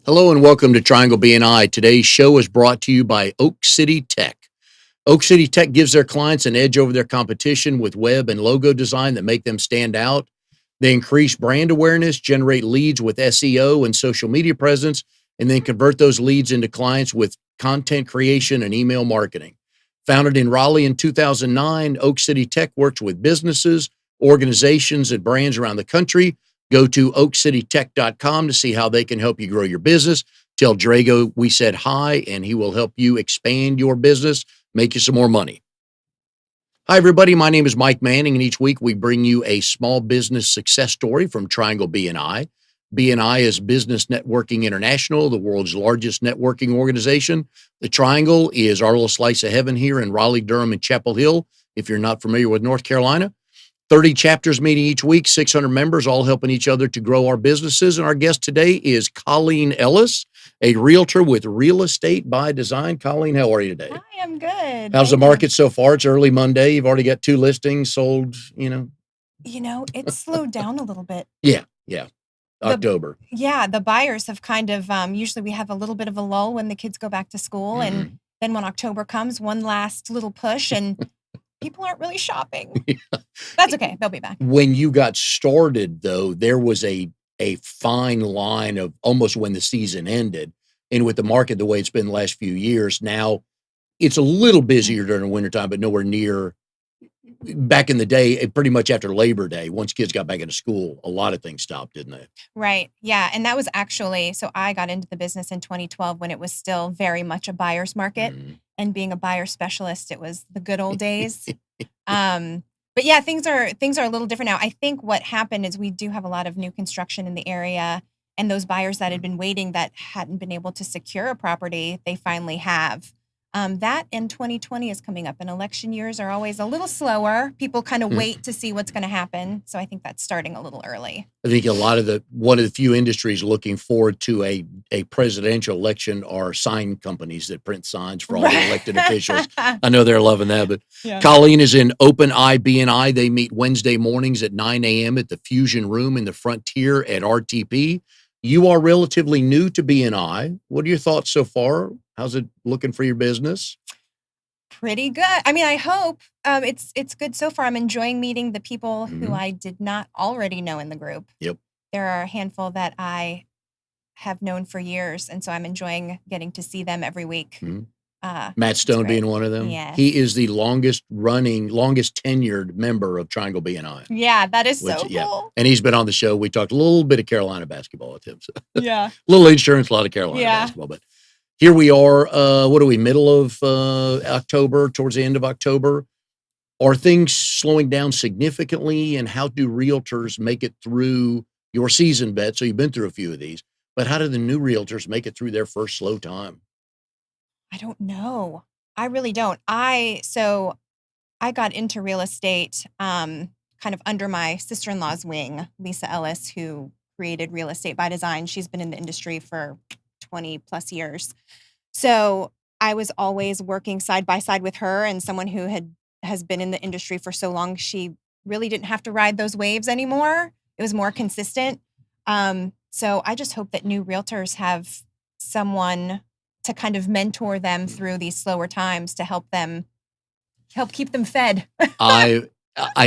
Hello and welcome to Triangle BNI. Today's show is brought to you by Oak City Tech. Oak City Tech gives their clients an edge over their competition with web and logo design that make them stand out. They increase brand awareness, generate leads with SEO and social media presence, and then convert those leads into clients with content creation and email marketing. Founded in Raleigh in 2009, Oak City Tech works with businesses, organizations, and brands around the country. Go to oakcitytech.com to see how they can help you grow your business. Tell Drago we said hi, and he will help you expand your business, make you some more money. Hi, everybody. My name is Mike Manning, and each week we bring you a small business success story from Triangle BNI. BNI is Business Networking International, the world's largest networking organization. The Triangle is our little slice of heaven here in Raleigh, Durham, and Chapel Hill, if you're not familiar with North Carolina. 30 chapters meeting each week, 600 members, all helping each other to grow our businesses. And our guest today is Colleen Ellis, a realtor with Real Estate by Design. Colleen, how are you today? Hi, I'm good. How's the market so far? It's early Monday. You've already got 2 listings sold, It's slowed down a little bit. Yeah. October. The buyers have kind of, usually we have a little bit of a lull when the kids go back to school. And then when October comes, one last little push and people aren't really shopping. That's okay. They'll be back. When you got started, though, there was a fine line of almost when the season ended. And with the market the way it's been the last few years, now it's a little busier during the wintertime, but nowhere near back in the day, pretty much after Labor Day, once kids got back into school, a lot of things stopped, didn't they? Right. Yeah. And that was actually, so I got into the business in 2012 when it was still very much a buyer's market. And being a buyer specialist, it was the good old days. But yeah, things are a little different now. I think what happened is we do have a lot of new construction in the area, and those buyers that had been waiting that hadn't been able to secure a property, they finally have. That in 2020 is coming up, and election years are always a little slower. People kind of wait to see what's going to happen. So I think that's starting a little early. I think one of the few industries looking forward to a presidential election are sign companies that print signs for all the elected officials. I know they're loving that, but yeah. Colleen is in Open Eye BNI. They meet Wednesday mornings at 9 a.m. at the Fusion Room in the Frontier at RTP. You are relatively new to BNI. What are your thoughts so far? How's it looking for your business? Pretty good. I mean, I hope it's good so far. I'm enjoying meeting the people who I did not already know in the group. Yep. There are a handful that I have known for years, and so I'm enjoying getting to see them every week. Matt Stone being one of them. Yes. He is the longest tenured member of Triangle BNI. Yeah, that is so cool. Yeah. And he's been on the show. We talked a little bit of Carolina basketball with him. So. Yeah. A little insurance, a lot of Carolina basketball. But here we are, what are we, middle of October, towards the end of October. Are things slowing down significantly? And how do realtors make it through your season bet? So you've been through a few of these. But how do the new realtors make it through their first slow time? I don't know. I really don't. So I got into real estate kind of under my sister-in-law's wing, Lisa Ellis, who created Real Estate by Design. She's been in the industry for 20 plus years. So I was always working side by side with her, and someone who has been in the industry for so long, she really didn't have to ride those waves anymore. It was more consistent. So I just hope that new realtors have someone to kind of mentor them through these slower times to help keep them fed. I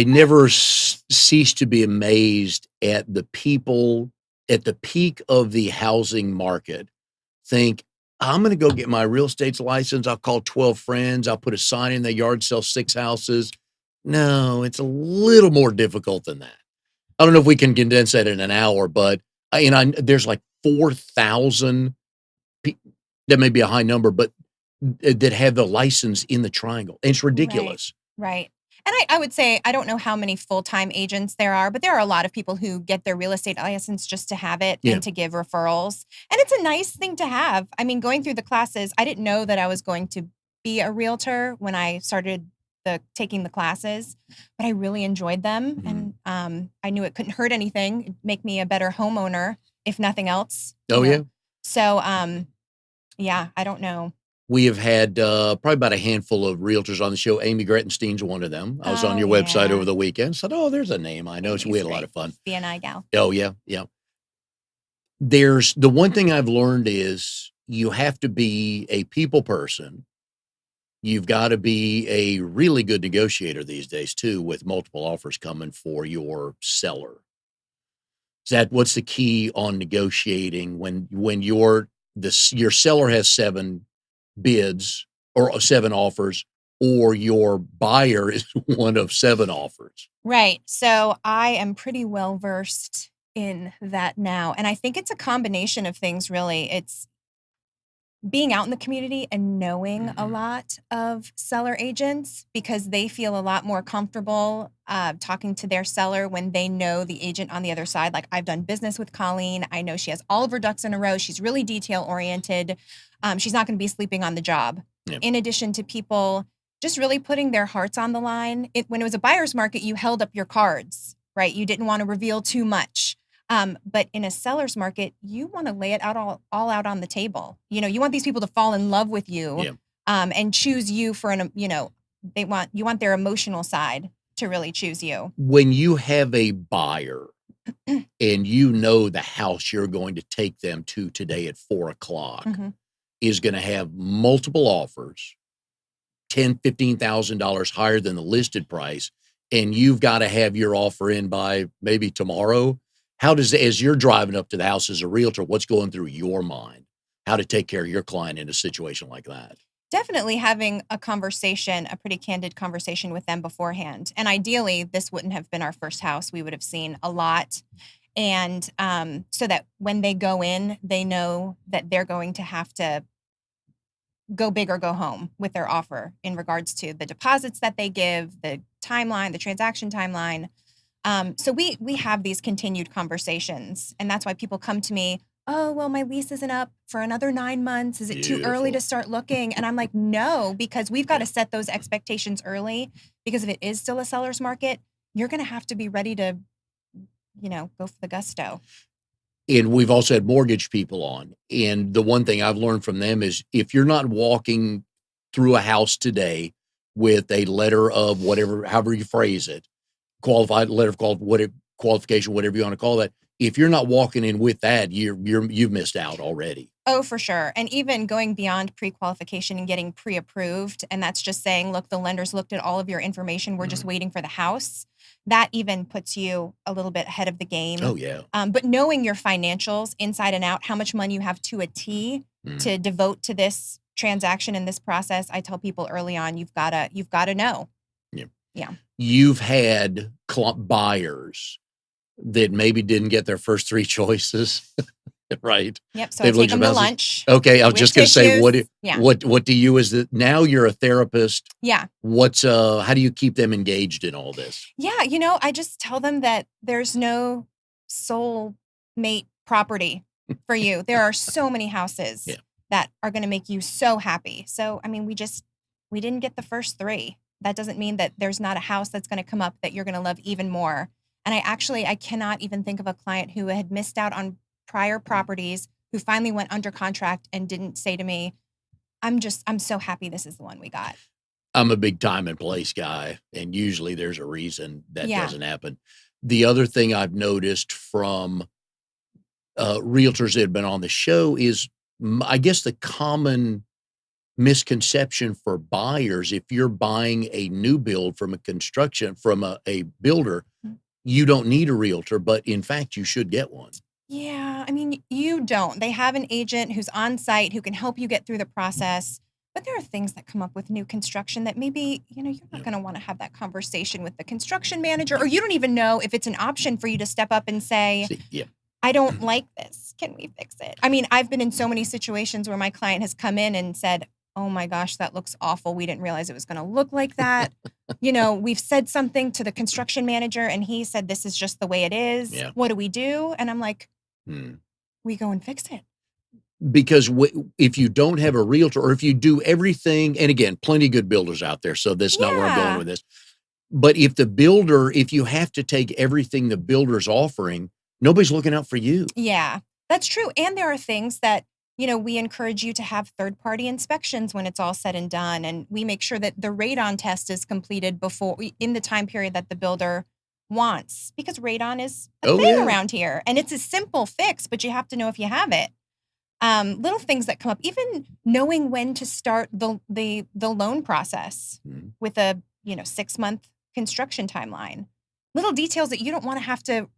never cease to be amazed at the people at the peak of the housing market think, I'm going to go get my real estate license. I'll call 12 friends. I'll put a sign in their yard, sell 6 houses. No, it's a little more difficult than that. I don't know if we can condense that in an hour, but there's like 4,000 that may be a high number, but that have the license in the Triangle. It's ridiculous. Right. And I would say, I don't know how many full-time agents there are, but there are a lot of people who get their real estate license just to have it and to give referrals. And it's a nice thing to have. I mean, going through the classes, I didn't know that I was going to be a realtor when I started taking the classes, but I really enjoyed them. And I knew it couldn't hurt anything. It'd make me a better homeowner, if nothing else. Yeah. So, I don't know. We have had probably about a handful of realtors on the show. Amy Grettenstein's one of them. I was on your website over the weekend. Said, there's a name I know. So we had a lot of fun. BNI gal. Oh, yeah. There's the one thing I've learned is you have to be a people person. You've got to be a really good negotiator these days too, with multiple offers coming for your seller. Is that what's the key on negotiating when your seller has 7 bids or 7 offers, or your buyer is one of 7 offers? Right. So I am pretty well versed in that now. And I think it's a combination of things, really. It's being out in the community and knowing a Mhm. lot of seller agents because they feel a lot more comfortable talking to their seller when they know the agent on the other side. Like, I've done business with Colleen. I know she has all of her ducks in a row. She's really detail oriented. She's not going to be sleeping on the job. Yeah. In addition to people just really putting their hearts on the line. When it was a buyer's market, you held up your cards, right? You didn't want to reveal too much. But in a seller's market, you want to lay it out all out on the table. You want these people to fall in love with you, Yeah. and choose you for you want their emotional side to really choose you. When you have a buyer and you know the house you're going to take them to today at 4 o'clock Mhm. is going to have multiple offers, $10,000, $15,000 higher than the listed price, and you've got to have your offer in by maybe tomorrow. As you're driving up to the house as a realtor, what's going through your mind? How to take care of your client in a situation like that? Definitely having a pretty candid conversation with them beforehand. And ideally, this wouldn't have been our first house. We would have seen a lot. And so that when they go in, they know that they're going to have to go big or go home with their offer in regards to the deposits that they give, the timeline, the transaction timeline. So we have these continued conversations, and that's why people come to me. Oh, well, my lease isn't up for another 9 months. Is it too early Beautiful. to start looking? And I'm like, no, because we've got Yeah. to set those expectations early. Because if it is still a seller's market, you're going to have to be ready to, go for the gusto. And we've also had mortgage people on. And the one thing I've learned from them is if you're not walking through a house today with a letter of whatever, however you phrase it, qualified letter of whatever qualification, whatever you want to call that, if you're not walking in with that, you've missed out already. Oh, for sure. And even going beyond pre-qualification and getting pre-approved, and that's just saying, look, the lenders looked at all of your information. We're just Mhm. waiting for the house. That even puts you a little bit ahead of the game. Oh yeah. But knowing your financials inside and out, how much money you have to a T Mhm. to devote to this transaction and this process, I tell people early on, you've gotta know. Yeah. Yeah. You've had buyers that maybe didn't get their first 3 choices, right? Yep. So I They've take looked at them to houses. lunch Okay, I was with just gonna say, tissues. Yeah. what do you, is that now you're a therapist, Yeah. how do you keep them engaged in all this? Yeah, I just tell them that there's no soul mate property for you. There are so many houses Yeah. that are going to make you so happy. So, I mean, we didn't get the first 3. That doesn't mean that there's not a house that's going to come up that you're going to love even more. And I cannot even think of a client who had missed out on prior properties who finally went under contract and didn't say to me, I'm so happy this is the one we got. I'm a big time and place guy, and usually there's a reason that Yeah. doesn't happen. The other thing I've noticed from, realtors that have been on the show is, I guess the common misconception for buyers, if you're buying a new build from a builder, Mm. you don't need a realtor, but in fact, you should get one. Yeah, I mean, you don't. They have an agent who's on site who can help you get through the process. But there are things that come up with new construction that maybe, you're Yeah. not going to want to have that conversation with the construction manager, or you don't even know if it's an option for you to step up and say, See, yeah. I don't like this. Can we fix it? I mean, I've been in so many situations where my client has come in and said, oh my gosh, that looks awful. We didn't realize it was going to look like that. We've said something to the construction manager and he said, this is just the way it is. Yeah. What do we do? And I'm like, Hmm. we go and fix it. Because if you don't have a realtor, or if you do everything, and again, plenty of good builders out there, so that's not where I'm going Yeah. with this. But if you have to take everything the builder's offering, nobody's looking out for you. Yeah, that's true. And there are things that, we encourage you to have third-party inspections when it's all said and done. And we make sure that the radon test is completed in the time period that the builder wants, because radon is a Oh, thing yeah. around here, and it's a simple fix, but you have to know if you have it. Little things that come up, even knowing when to start the loan process Mhm. with a 6-month construction timeline. Little details that you don't want to have to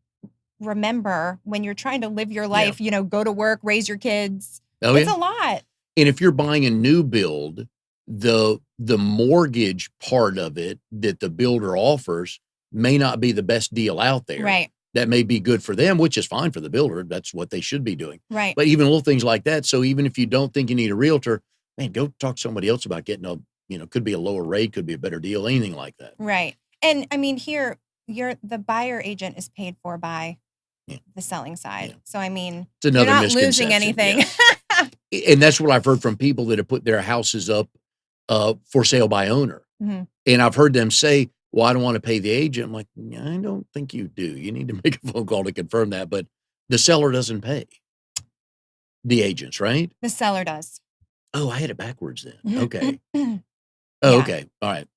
remember when you're trying to live your life. Go to work, raise your kids. Oh, It's yeah. a lot. And if you're buying a new build, the mortgage part of it that the builder offers may not be the best deal out there. Right. That may be good for them, which is fine for the builder. That's what they should be doing. Right. But even little things like that. So even if you don't think you need a realtor, man, go talk to somebody else about getting could be a lower rate, could be a better deal, anything like that. Right. And I mean, here, the buyer agent is paid for by the selling side. Yeah. So, I mean, It's another you're not misconception. losing anything. Yeah. And that's what I've heard from people that have put their houses up for sale by owner. Mhm. And I've heard them say, well, I don't want to pay the agent. I'm like, I don't think you do. You need to make a phone call to confirm that. But the seller doesn't pay the agents, right? The seller does. Oh, I had it backwards then. Okay. Yeah. Oh, okay. All right.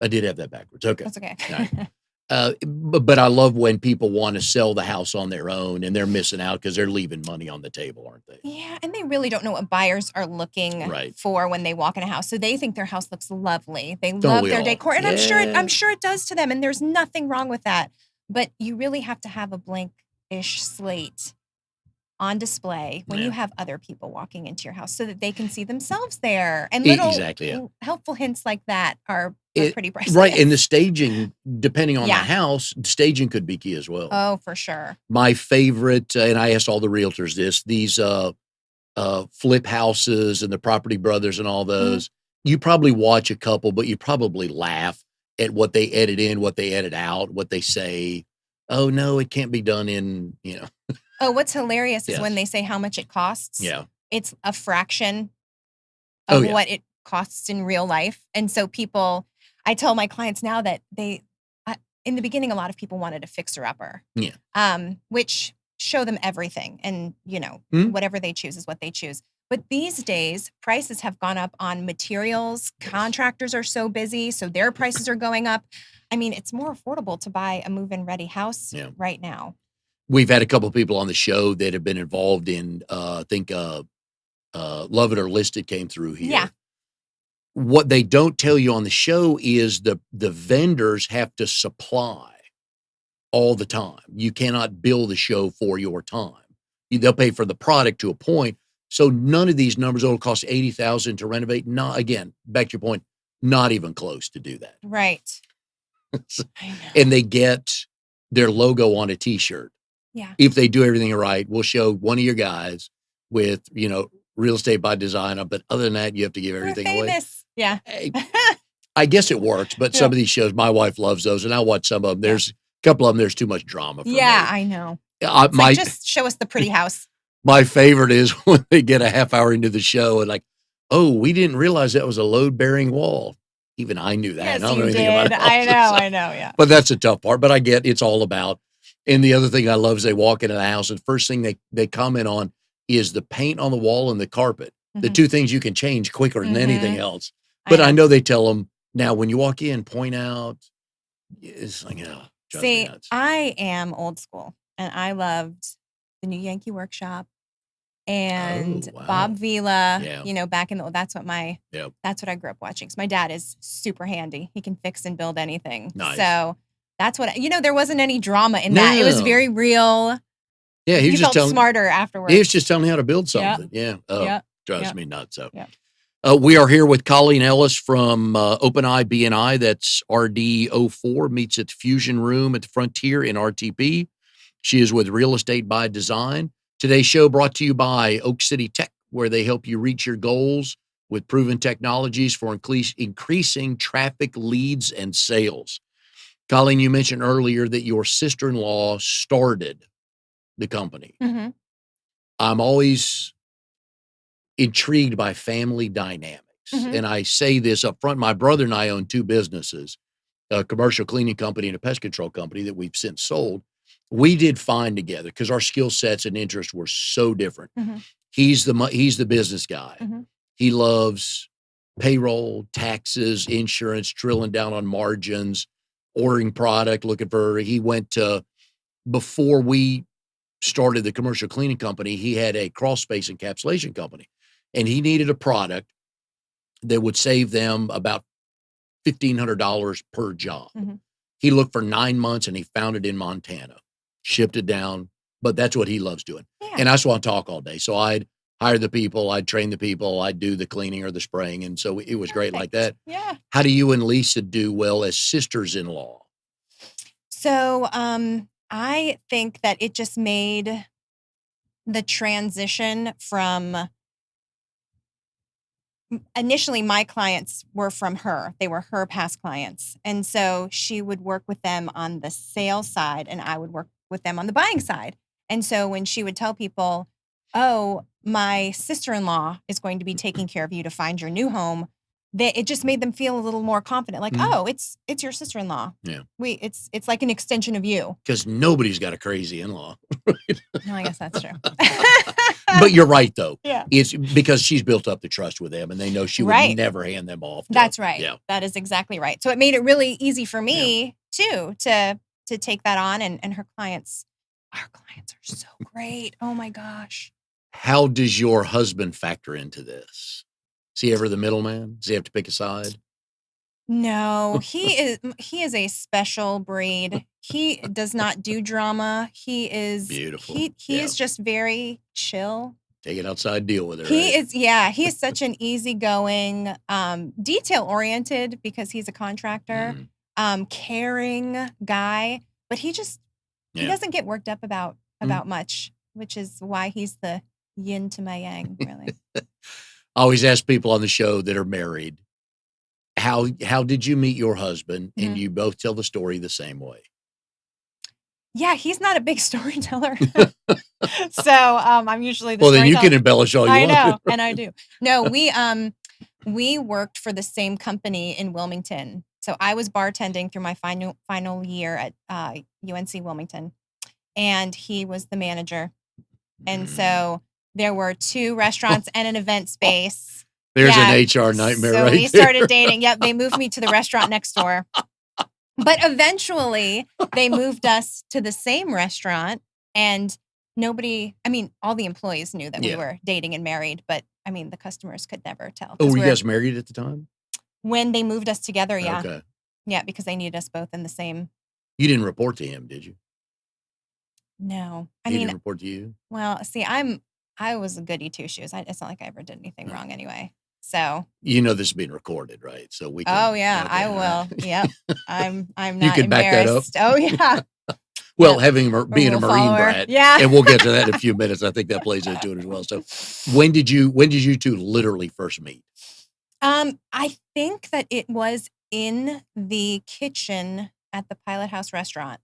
I did have that backwards. Okay. That's okay. All right. But I love when people want to sell the house on their own and they're missing out because they're leaving money on the table, aren't they? Yeah, and they really don't know what buyers are looking Right. for when they walk in a house. So they think their house looks lovely. They Don't love we their all? decor, and Yeah. I'm sure it does to them, and there's nothing wrong with that. But you really have to have a blank-ish slate on display when you Yeah. have other people walking into your house so that they can see themselves there. And little Exactly. Yeah. helpful hints like that are pretty priceless. Right. And the staging, depending on Yeah. the house, staging could be key as well. Oh, for sure. My favorite, and I asked all the realtors this, these flip houses and the Property Brothers and all those, you probably watch a couple, but you probably laugh at what they edit in, what they edit out, what they say. Oh, no, it can't be done in, Oh, what's hilarious is Yes. when they say how much it costs. Yeah. It's a fraction Oh, of yeah. what it costs in real life. And so I tell my clients now that in the beginning, a lot of people wanted a fixer-upper. Yeah. Which show them everything. And, whatever they choose is what they choose. But these days, prices have gone up on materials. Contractors are so busy, so their prices are going up. I mean, it's more affordable to buy a move-in ready house right now. We've had a couple of people on the show that have been involved in, I think, Love It or List It came through here. Yeah. What they don't tell you on the show is the vendors have to supply all the time. You cannot bill the show for your time. They'll pay for the product to a point. So none of these numbers, it'll cost $80,000 to renovate. Not, again, back to your point, not even close to do that. Right. I know. And they get their logo on a t-shirt. Yeah. If they do everything right, we'll show one of your guys with, Real Estate by Design. But other than that, you have to give everything We're away. famous. Yeah. Hey, I guess it works, but some of these shows, my wife loves those, and I watch some of them. There's a couple of them, there's too much drama for me. I know. Just show us the pretty house. My favorite is when they get a half hour into the show and like, oh, we didn't realize that was a load-bearing wall. Even I knew that. Yes, I don't know you anything did. about I know, yeah. But that's a tough part. But I get it's all about. And the other thing I love is they walk into the house and first thing they comment on is the paint on the wall and the carpet. The two things you can change quicker than anything else. But I know they tell them now when you walk in, point out. It's like, drives me nuts. I am old school and I loved the New Yankee Workshop and Oh, wow. Bob Vila. Yeah. Back in that's what I grew up watching. So my dad is super handy. He can fix and build anything. Nice. So that's what there wasn't any drama in that. It was No. very real. Yeah, he was just felt telling smarter afterwards. He was just telling me how to build something. Yeah. Oh, Yep. drives Yep. me nuts. So, Yep. We are here with Colleen Ellis from OpenEye BNI. That's RD04, meets at the Fusion Room at the Frontier in RTP. She is with Real Estate by Design. Today's show brought to you by Oak City Tech, where they help you reach your goals with proven technologies for increasing traffic, leads, and sales. Colleen, you mentioned earlier that your sister-in-law started the company. Mm-hmm. I'm always intrigued by family dynamics. Mhm. And I say this up front. My brother and I own two businesses, a commercial cleaning company and a pest control company that we've since sold. We did fine together because our skill sets and interests were so different. Mhm. He's the business guy. Mhm. He loves payroll, taxes, insurance, drilling down on margins. ordering product, looking for, he went to, before we started the commercial cleaning company, he had a crawl space encapsulation company, and he needed a product that would save them about $1,500 per job. Mhm. He looked for 9 months and he found it in Montana, shipped it down, but that's what he loves doing. Yeah. And I just want to talk all day. So I'd hire the people, I'd train the people, I'd do the cleaning or the spraying. And so it was great like that. Yeah. How do you and Lisa do well as sisters-in-law? So I think that it just made the transition from, initially my clients were from her. They were her past clients. And so she would work with them on the sales side and I would work with them on the buying side. And so when she would tell people, oh, my sister-in-law is going to be taking care of you to find your new home, it just made them feel a little more confident. Like, oh, it's your sister-in-law. Yeah. It's like an extension of you. Because nobody's got a crazy in-law. No, I guess that's true. But you're right, though. Yeah. It's because she's built up the trust with them and they know she would Right. never hand them off. That's right. Yeah. That is exactly right. So it made it really easy for me too to take that on, and our clients are so great. Oh my gosh. How does your husband factor into this? Is he ever the middleman? Does he have to pick a side? No, he is a special breed. He does not do drama. He is Beautiful. He Yeah. is just very chill. Take it outside, deal with it. He right? is, yeah, he is such an easygoing, detail oriented because he's a contractor, caring guy, but he doesn't get worked up about much, which is why he's the yin to my yang, really. I always ask people on the show that are married, how did you meet your husband? And you both tell the story the same way. Yeah, he's not a big storyteller. So I'm usually the Well, then you can storyteller. embellish all you I want. know, and I do. No, we worked for the same company in Wilmington. So I was bartending through my final year at UNC Wilmington, and he was the manager. And so there were 2 restaurants and an event space. There's an HR nightmare, so right? we started dating. Yep, they moved me to the restaurant next door. But eventually they moved us to the same restaurant, and all the employees knew that we were dating and married, but the customers could never tell. Oh, were you guys married at the time? When they moved us together, yeah. Okay. Yeah, because they needed us both in the same. You didn't report to him, did you? No. He didn't report to you? Well, see, I was a goody two shoes. It's not like I ever did anything wrong anyway. So you know this is being recorded, right? So we can. Oh yeah, okay, I will. right. Yep. I'm not You can back that up. embarrassed. Oh yeah. Well, Yep. being a rule Marine follower. brat, Yeah. and we'll get to that in a few minutes. I think that plays into it as well. So, when did you 2 literally first meet? I think that it was in the kitchen at the Pilot House restaurant.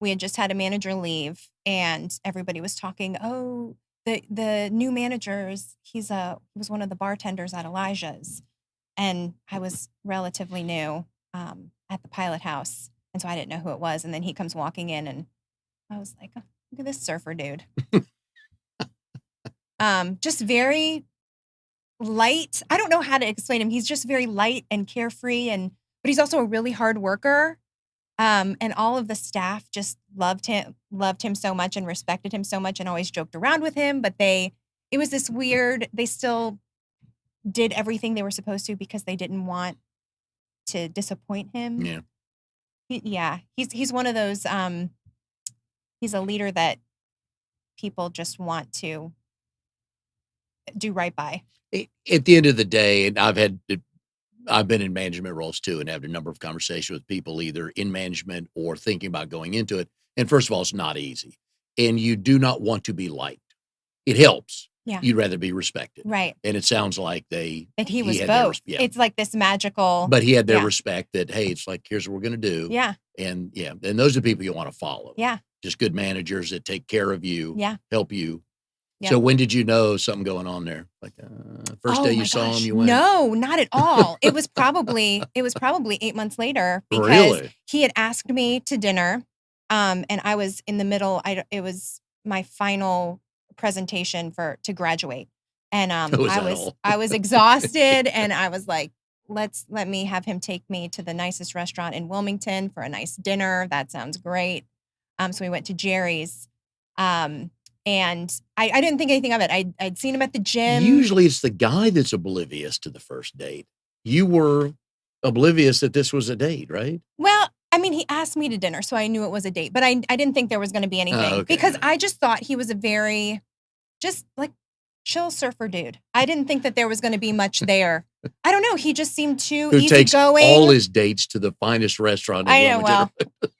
We had just had a manager leave, and everybody was talking. Oh, the new managers. He was one of the bartenders at Elijah's, and I was relatively new at the Pilot House, and so I didn't know who it was. And then he comes walking in, and I was like, oh, "Look at this surfer dude." Just very light. I don't know how to explain him. He's just very light and carefree, but he's also a really hard worker. And all of the staff just loved him so much and respected him so much and always joked around with him. But it was this weird, they still did everything they were supposed to because they didn't want to disappoint him. Yeah. He's one of those, he's a leader that people just want to do right by. At the end of the day, and I've been in management roles too, and had a number of conversations with people either in management or thinking about going into it. And first of all, it's not easy, and you do not want to be liked. It helps. Yeah. You'd rather be respected. Right. And it sounds like he was had both. It's like this magical. But he had their respect that, hey, it's like, here's what we're going to do. Yeah. And those are the people you want to follow. Yeah. Just good managers that take care of you. Yeah. Help you. Yeah. So when did you know something going on there? Like first day you saw him, you went? No, not at all. It was probably 8 months later because Really? he had asked me to dinner, and I was in the middle. It was my final presentation to graduate, and I was exhausted, and I was like let me have him take me to the nicest restaurant in Wilmington for a nice dinner. That sounds great. So we went to Jerry's. And I didn't think anything of it. I'd seen him at the gym. Usually it's the guy that's oblivious to the first date. You were oblivious that this was a date, right? Well, I mean, he asked me to dinner, so I knew it was a date, but I didn't think there was going to be anything okay. because I just thought he was a very just like chill surfer dude. I didn't think that there was going to be much there. I don't know. He just seemed too Who takes easygoing. all his dates to the finest restaurant in I know. Wilmington. Well,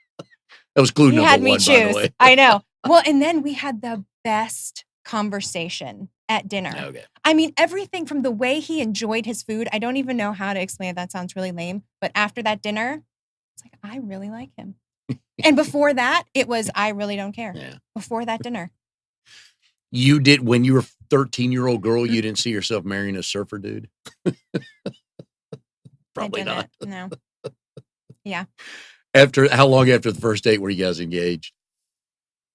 that was clue he number had me one, choose. by the way. I know. Well, and then we had the best conversation at dinner. Okay. I mean, everything from the way he enjoyed his food. I don't even know how to explain it. That sounds really lame. But after that dinner, it's like, I really like him. And before that, it was, I really don't care. Yeah. Before that dinner. You did, when you were a 13-year-old girl, you didn't see yourself marrying a surfer dude? Probably not. No. Yeah. How long after the first date were you guys engaged?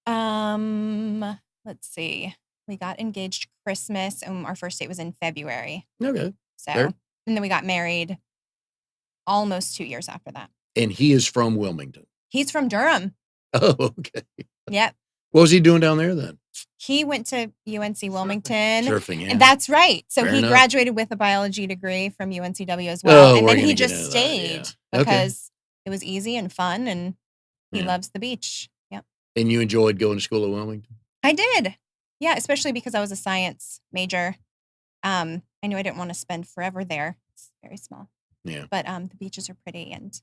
Let's see. We got engaged Christmas, and our first date was in February. Okay. So, Fair. and then we got married almost 2 years after that. And he is from Wilmington. He's from Durham. Oh, okay. Yep. What was he doing down there then? He went to UNC Wilmington. Surfing, yeah. And that's right. So Fair he enough. graduated with a biology degree from UNCW as well. Oh, and we're then gonna he get just into that, stayed yeah. Okay. because it was easy and fun, and he Yeah. loves the beach. Yep. And you enjoyed going to school at Wilmington? I did. Yeah, especially because I was a science major. I knew I didn't want to spend forever there. It's very small. Yeah. But the beaches are pretty, and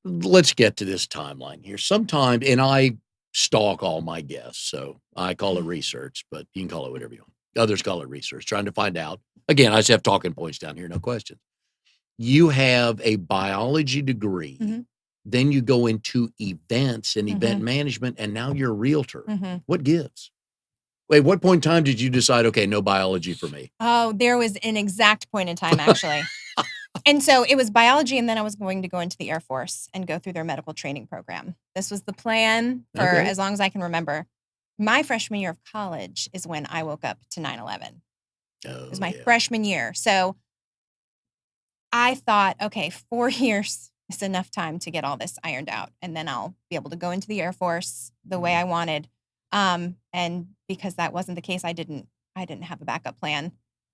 Let's get to this timeline here. Sometime, and I stalk all my guests, so I call it research, but you can call it whatever you want. Others call it research, trying to find out. Again, I just have talking points down here, no question. You have a biology degree, Mhm. then you go into events and event management, and now you're a realtor. What gives? Wait, what point in time did you decide, okay, no biology for me? Oh, there was an exact point in time, actually. And so it was biology, and then I was going to go into the Air Force and go through their medical training program. This was the plan for as long as I can remember. My freshman year of college is when I woke up to 9/11. It was my freshman year. So I thought, okay, 4 years is enough time to get all this ironed out, and then I'll be able to go into the Air Force the way I wanted. And because that wasn't the case, I didn't have a backup plan.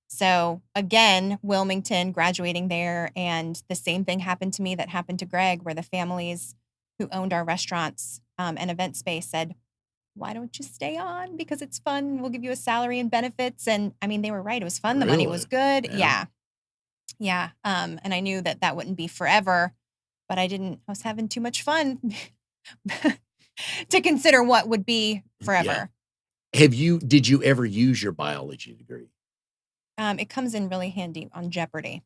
So again, Wilmington, graduating there, and the same thing happened to me that happened to Greg, where the families who owned our restaurants and event space said, why don't you stay on? Because it's fun. We'll give you a salary and benefits. And I mean, they were right. It was fun. The money was good. Yeah. And I knew that wouldn't be forever, but I was having too much fun to consider what would be forever. Yeah. Did you ever use your biology degree? It comes in really handy on Jeopardy,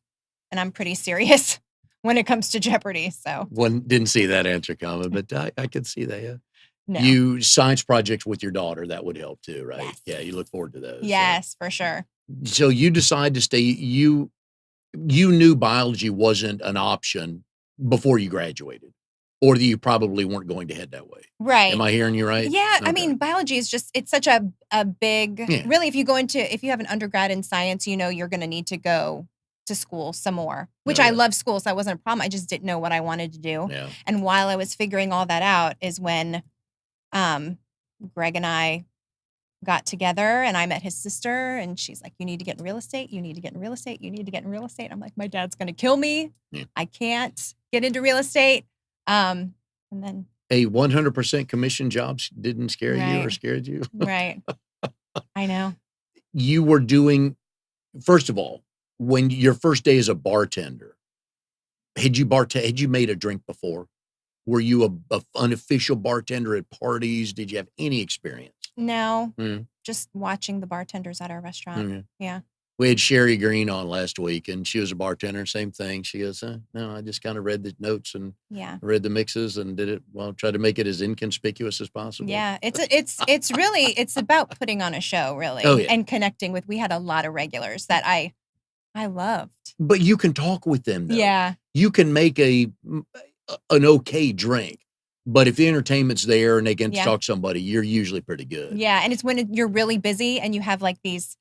and I'm pretty serious when it comes to Jeopardy. So One didn't see that answer coming, but I could see that. Yeah. no. You science projects with your daughter, that would help too, right? Yes. Yeah, you look forward to those. Yes, for sure. So you decide to stay. You knew biology wasn't an option before you graduated, or that you probably weren't going to head that way. Right. Am I hearing you right? Yeah. Okay. I mean, biology is it's such a big, really, if you have an undergrad in science, you're going to need to go to school some more, which I love school. So that wasn't a problem. I just didn't know what I wanted to do. Yeah. And while I was figuring all that out is when Greg and I got together, and I met his sister, and she's like, you need to get in real estate. You need to get in real estate. You need to get in real estate. I'm like, my dad's going to kill me. Yeah. I can't get into real estate. And then A 100% commission jobs didn't scare you or scared you? Right. I know. You were doing, first of all, when your first day as a bartender, had you made a drink before? Were you a unofficial bartender at parties? Did you have any experience? No, just watching the bartenders at our restaurant. Yeah. We had Sherry Green on last week, and she was a bartender. Same thing. She goes, no, I just kind of read the notes and read the mixes and did it. Well, try to make it as inconspicuous as possible. Yeah, it's really, it's about putting on a show, really, and connecting with. We had a lot of regulars that I loved. But you can talk with them, though. Yeah. You can make an okay drink, but if the entertainment's there and they can talk to somebody, you're usually pretty good. Yeah, and it's when you're really busy and you have like these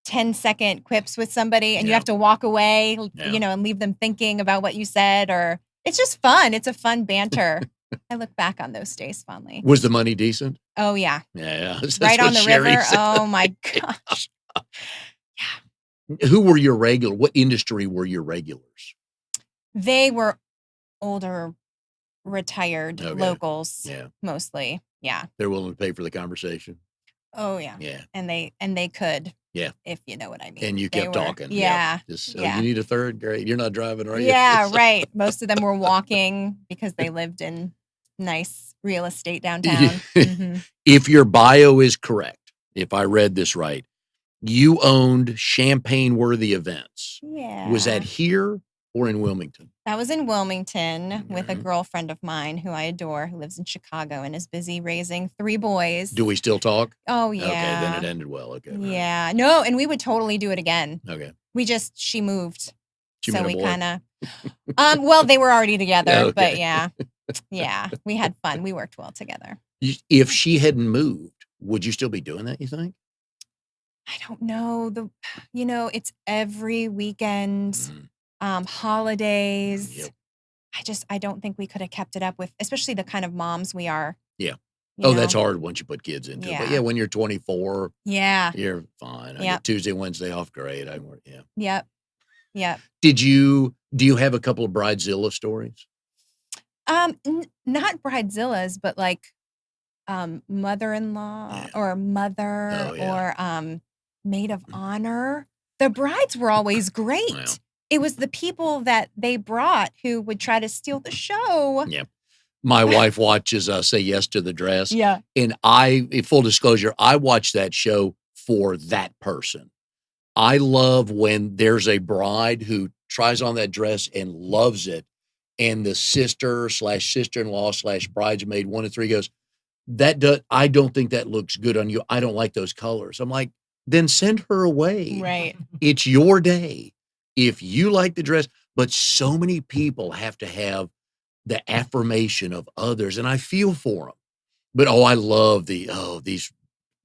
10-second quips with somebody and you Yeah. have to walk away, Yeah. you know, and leave them thinking about what you said, or it's just fun. It's a fun banter. I look back on those days fondly. Was the money decent? Oh, yeah. Yeah. That's Right what on the Sherry river. said. Oh, my gosh. Who were your regular? What industry were your regulars? They were older, retired Okay. locals, Yeah. mostly. Yeah. They're willing to pay for the conversation. Oh, yeah. Yeah. And they could. Yeah. If you know what I mean. And you They kept were- talking. Yeah. Just, Yeah. you need a third grade. You're not driving, are you? Yeah, right. Most of them were walking because they lived in nice real estate downtown. Mhm. If your bio is correct, if I read this right, you owned champagne-worthy events. Yeah. Was that here or in Wilmington? That was in Wilmington with a Okay. girlfriend of mine who I adore, who lives in Chicago and is busy raising 3 boys. Do we still talk? Oh, yeah. Okay, then it ended well. Okay. all right. Yeah. No, and we would totally do it again. Okay. She moved. She So met a we boy? kind of, well, they were already together, Okay. but yeah. Yeah. We had fun. We worked well together. If she hadn't moved, would you still be doing that, you think? I don't know. It's every weekend, Mm, holidays. Yep. I don't think we could have kept it up with, especially the kind of moms we are. Yeah. you That's know? hard once you put kids into it. But Yeah. yeah, when you're 24, Yeah. you're fine. I Yep. get Tuesday, Wednesday off. Great. I work. Yeah. Yep. Yep. Do you have a couple of Bridezilla stories? Not bridezillas, but like mother-in-law Yeah. or mother Oh, yeah. or maid of honor. The brides were always great. Wow. It was the people that they brought who would try to steal the show. Yeah. My wife watches Say Yes to the Dress. Yeah. And in full disclosure, I watch that show for that person. I love when there's a bride who tries on that dress and loves it. And the sister/sister-in-law/bridesmaid 1 of 3 goes, I don't think that looks good on you. I don't like those colors. I'm like, then send her away. Right. It's your day. If you like the dress, but so many people have to have the affirmation of others, and I feel for them. But I love these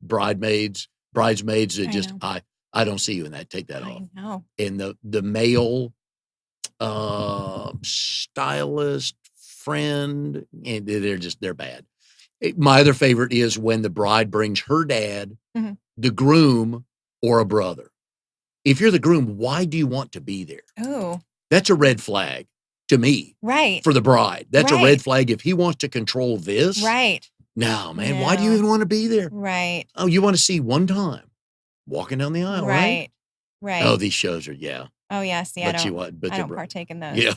bridesmaids that I just know. I don't see you in that. Take that off. I know. And the male stylist friend, and they're bad. My other favorite is when the bride brings her dad, Mhm. the groom, or a brother. If you're the groom, why do you want to be there? Oh, That's a red flag to me right. for the bride. That's a Right. red flag. If he wants to control this, Right. no, man, why do you No. even want to be there? Right. Oh, you want to see one time walking down the aisle, right? Right. Oh, these shows are, yeah. Oh, yeah. See, But I you don't, what? But I the don't br- partake in those. Yeah.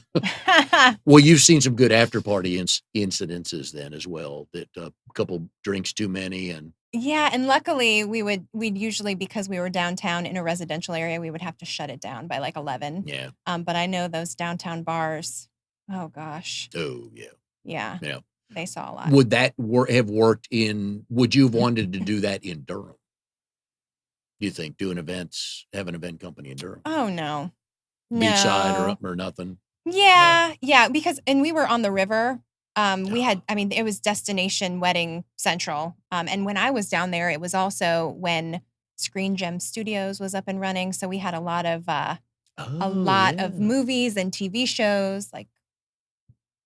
Well, you've seen some good after party incidences then as well. That a couple drinks too many, and Yeah, and luckily we'd usually, because we were downtown in a residential area, we would have to shut it down by like 11. yeah. But I know those downtown bars, oh gosh. Oh, yeah. Yeah. Yeah. They saw a lot. Would that have worked in? Would you have wanted to do that in Durham? Do you think have an event company in Durham, Oh no. beachside No. or nothing? Yeah, because we were on the river. We Oh. it was destination wedding central. And when I was down there, it was also when Screen Gem Studios was up and running. So we had a lot of Oh, movies and TV shows, like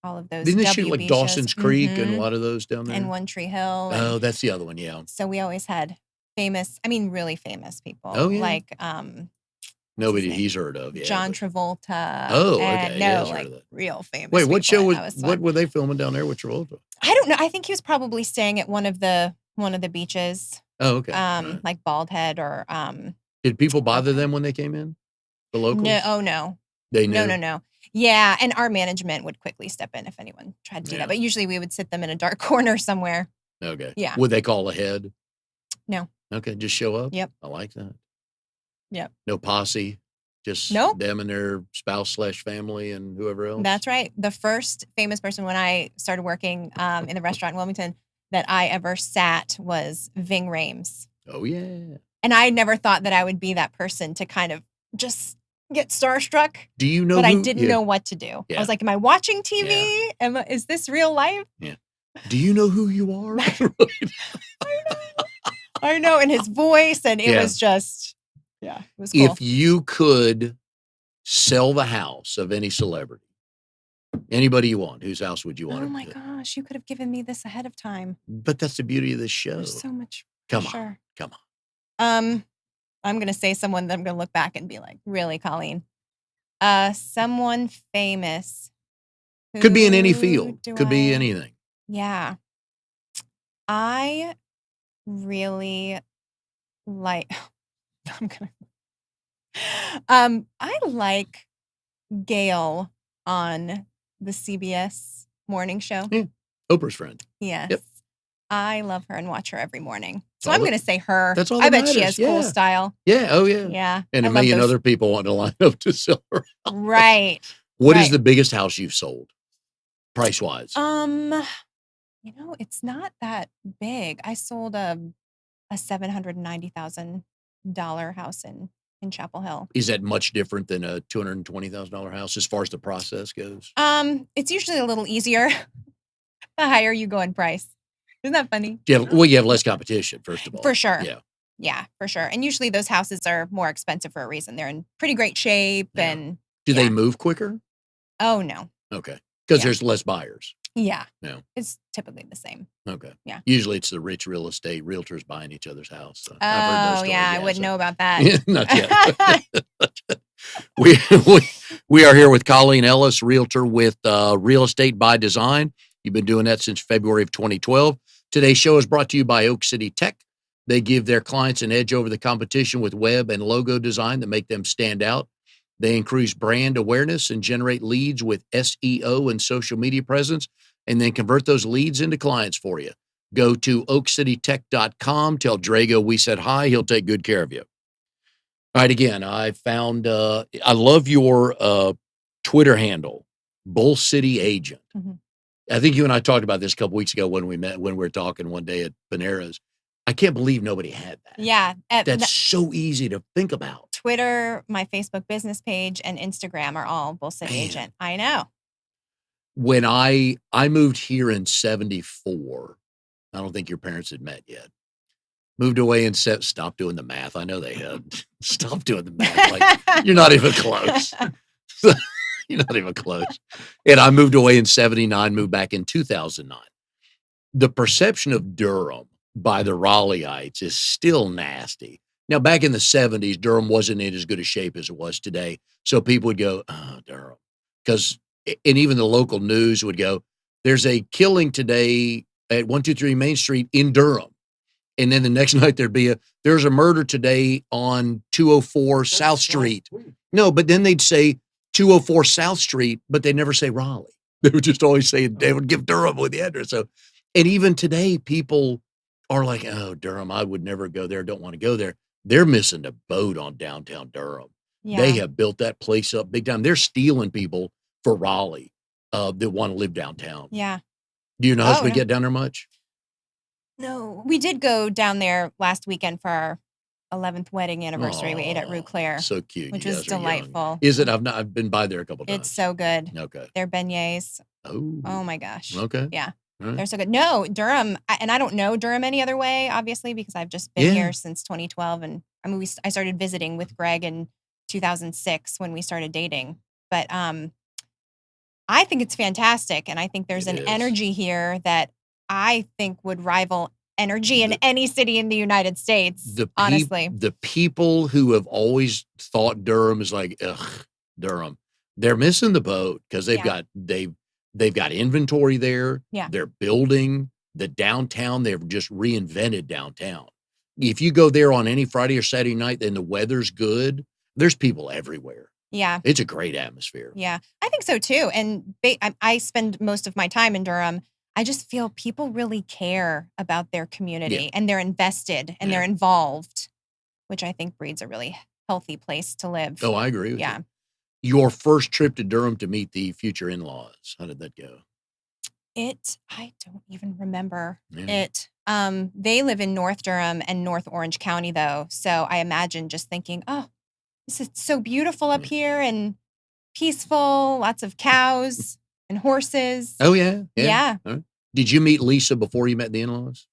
all of those. Didn't they shoot WB like shows. Dawson's Creek and a Mhm. lot of those down there? And One Tree Hill. Oh, And that's the other one. Yeah. so we always had really famous people. Oh, yeah. Like Nobody name? he's heard of. Yeah. John but- Travolta. Oh, okay. And Yeah, no, I've heard like of that. real famous. Wait, what show people, was and that what fun. were they filming down there with Travolta? I don't know. I think he was probably staying at one of the beaches, Oh, okay. All right. like Bald Head or Did people bother them when they came in? The locals? no, oh no, They knew. no. Yeah, and our management would quickly step in if anyone tried to do Yeah. that. But usually we would sit them in a dark corner somewhere. Okay. Yeah. Would they call ahead? No. Okay, just show up? Yep. I like that. Yep. No posse, just Nope. them and their spouse/family and whoever else? That's right. The first famous person when I started working in the restaurant in Wilmington that I ever sat was Ving Rhames. Oh, yeah. And I never thought that I would be that person to kind of just get starstruck. Do you know But I who- didn't yeah. know what to do. Yeah. I was like, am I watching TV? Is this real life? Do you know who you are? I know. And his voice, and it Yeah. was just, Yeah, it was cool. If you could sell the house of any celebrity, anybody you want, whose house would you want Oh to my gosh, you could have given me this ahead of time. But that's the beauty of this show. There's so much Come pressure. on. I'm gonna say someone that I'm gonna look back and be like, really, Colleen? Someone famous. Could be in any Who field. do Could be I- anything. Yeah. I really like I'm gonna I like Gail on the CBS morning show. Yeah. Oprah's friend. Yes. Yep. I love her and watch her every morning. So All I'm that- going to say her. that's all I that bet she matters. has cool Yeah. style. Yeah. Oh, yeah. Yeah. And I a love million those- other people want to line up to sell her. Right. What is Right. the biggest house you've sold, price wise? It's not that big. I sold a $790,000 house in Chapel Hill. Is that much different than a $220,000 house as far as the process goes? It's usually a little easier the higher you go in price. Isn't that funny? You have less competition, first of all. For sure. Yeah. Yeah, for sure. And usually those houses are more expensive for a reason. They're in pretty great shape Yeah. and Do they Yeah. move quicker? oh no. Okay. Because Yeah. there's less buyers. Yeah. Yeah. It's typically the same. Okay. Yeah. Usually it's the rich real estate realtors buying each other's house. So Oh, I've heard those stories. yeah, I wouldn't so- know about that. Yeah, not yet. we are here with Colleen Ellis, realtor with Real Estate by Design. You've been doing that since February of 2012. Today's show is brought to you by Oak City Tech. They give their clients an edge over the competition with web and logo design that make them stand out. They increase brand awareness and generate leads with SEO and social media presence, and then convert those leads into clients for you. Go to oakcitytech.com. Tell Drago we said hi. He'll take good care of you. All right, again, I found, I love your Twitter handle, Bull City Agent. Mhm. I think you and I talked about this a couple weeks ago when we were talking one day at Panera's. I can't believe nobody had that. Yeah. That's so easy to think about. Twitter, my Facebook business page, and Instagram are all Bull City Man. Agent. I know. When I moved here in 74, I don't think your parents had met yet. Moved away and stop doing the math. I know they had. Stop doing the math. Like, you're not even close. You're not even close. And I moved away in 79, moved back in 2009. The perception of Durham by the Raleigheites is still nasty. Now, back in the 70s, Durham wasn't in as good a shape as it was today. So people would go, oh, Durham. And even the local news would go, there's a killing today at 123 Main Street in Durham. And then the next night there's a murder today on 204 South Street. No, but then they'd say 204 South Street, but they never say Raleigh. They would just always say, they would give Durham with the address. So, and even today, people are like, oh, Durham, I would never go there. Don't want to go there. They're missing the boat on downtown Durham. Yeah. They have built that place up big time. They're stealing people for Raleigh that want to live downtown. Yeah. Do your husband no. get down there much? No. We did go down there last weekend for our 11th wedding anniversary. We ate at Rue Claire, So cute. which You was guys are young. delightful. Is it? I've been by there a couple times. It's so good. Okay. Their beignets. Oh. Oh my gosh. Okay. Yeah. All right. They're so good. No, Durham, and I don't know Durham any other way, obviously, because I've just been Yeah. here since 2012. And I mean, I started visiting with Greg in 2006 when we started dating. But I think it's fantastic. And I think there's It an is. energy here that I think would rival energy in any city in the United States, honestly. The people who have always thought Durham is like, ugh, Durham, they're missing the boat because they've got inventory there. Yeah. They're building the downtown. They've just reinvented downtown. If you go there on any Friday or Saturday night, then the weather's good. There's people everywhere. Yeah. It's a great atmosphere. Yeah, I think so too. And I spend most of my time in Durham. I just feel people really care about their community and they're invested and they're involved, which I think breeds a really healthy place to live. Oh, I agree with Yeah. you. Your first trip to Durham to meet the future in-laws, how did that go? I don't even remember Yeah. it. They live in North Durham and North Orange County though. So I imagine just thinking, oh, this is so beautiful up here and peaceful, lots of cows and horses. Oh, yeah. Yeah. All right. Did you meet Lisa before you met the in-laws?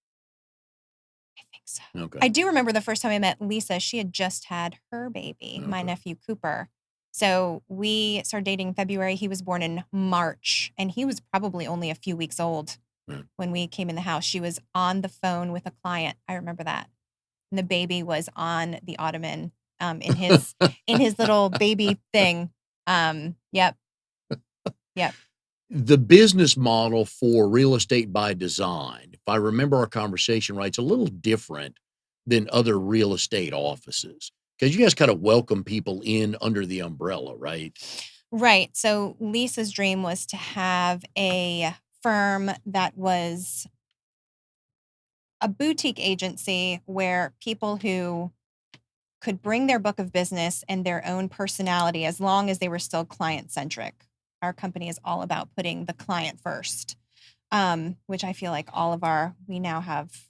I think so. Okay. I do remember the first time I met Lisa, she had just had her baby, my Okay. nephew Cooper. So we started dating in February. He was born in March, and he was probably only a few weeks old Right. when we came in the house. She was on the phone with a client. I remember that. And the baby was on the ottoman in his little baby thing. Yep. Yep. The business model for real estate by design, if I remember our conversation right, it's a little different than other real estate offices because you guys kind of welcome people in under the umbrella, right? Right. So Lisa's dream was to have a firm that was a boutique agency where people who could bring their book of business and their own personality as long as they were still client centric. Our company is all about putting the client first, which I feel like we now have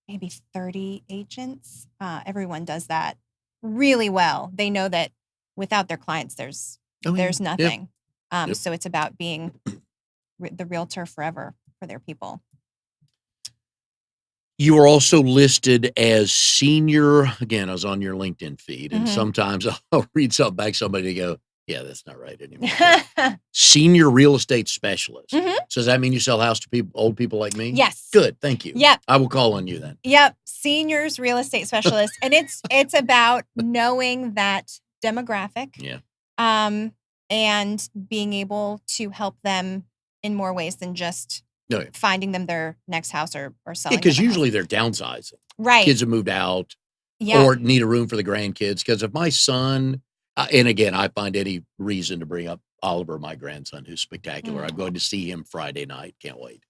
maybe 30 agents. Everyone does that really well. They know that without their clients, there's Yep. nothing. Yep. So it's about being the realtor forever for their people. You are also listed as senior. Again, I was on your LinkedIn feed, and sometimes I'll read something back, somebody to go, yeah, that's not right anymore. Senior real estate specialist. So does that mean you sell house to people, old people like me? Yes. Good. Thank you. Yep. I will call on you then. Yep. Seniors real estate specialist. And it's about knowing that demographic. Yeah. And being able to help them in more ways than just finding them their next house or selling. Because usually they're downsizing. Right. Kids have moved out or need a room for the grandkids. Because if my son, and again, I find any reason to bring up Oliver, my grandson, who's spectacular. I'm going to see him Friday night. Can't wait.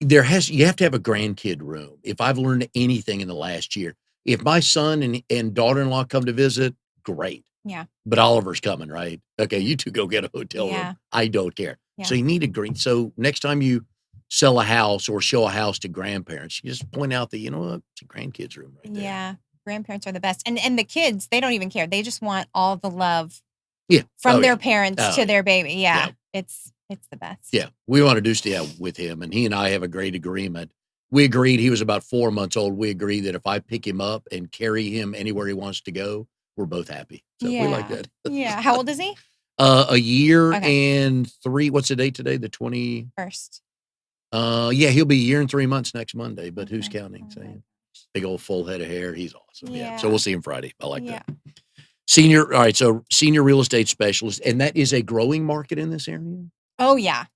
You have to have a grandkid room. If I've learned anything in the last year, if my son and daughter-in-law come to visit, great. Yeah. But Oliver's coming, right? Okay, you two go get a hotel room. I don't care. Yeah. So you need a green. So next time you sell a house or show a house to grandparents, you just point out that, you know what, it's a grandkids room right there. Yeah. Grandparents are the best. And the kids, they don't even care. They just want all the love Yeah. from their parents to their baby. Yeah. It's the best. Yeah. We want to do stuff with him, and he and I have a great agreement. We agreed he was about 4 months old. We agreed that if I pick him up and carry him anywhere he wants to go, we're both happy. So we like that. Yeah. How old is he? A year and 3. What's the date today? The 21st. Yeah, he'll be a year and 3 months next Monday, but who's counting? So, big old full head of hair. He's awesome. Yeah. So we'll see him Friday. I like that. All right. So senior real estate specialist. And that is a growing market in this area? Oh, yeah.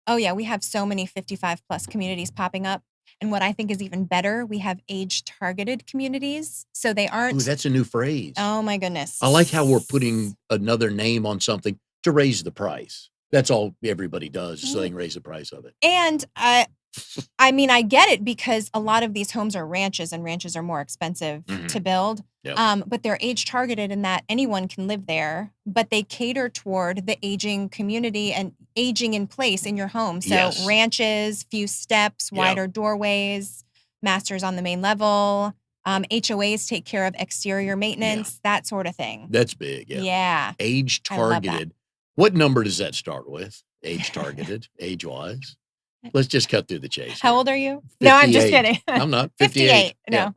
Oh, yeah. We have so many 55 plus communities popping up. And what I think is even better, we have age-targeted communities. So they aren't... Ooh, that's a new phrase. Oh, my goodness. I like how we're putting another name on something to raise the price. That's all everybody does, so they can raise the price of it. And I mean, I get it because a lot of these homes are ranches, and ranches are more expensive to build. Yep. But they're age-targeted in that anyone can live there, but they cater toward the aging community and aging in place in your home. So ranches, few steps, wider doorways, masters on the main level, HOAs take care of exterior maintenance, that sort of thing. That's big, Yeah. Age-targeted. What number does that start with? Age-targeted, age-wise? Let's just cut through the chase. How old are you? 58. No, I'm just kidding. I'm not. 58. No.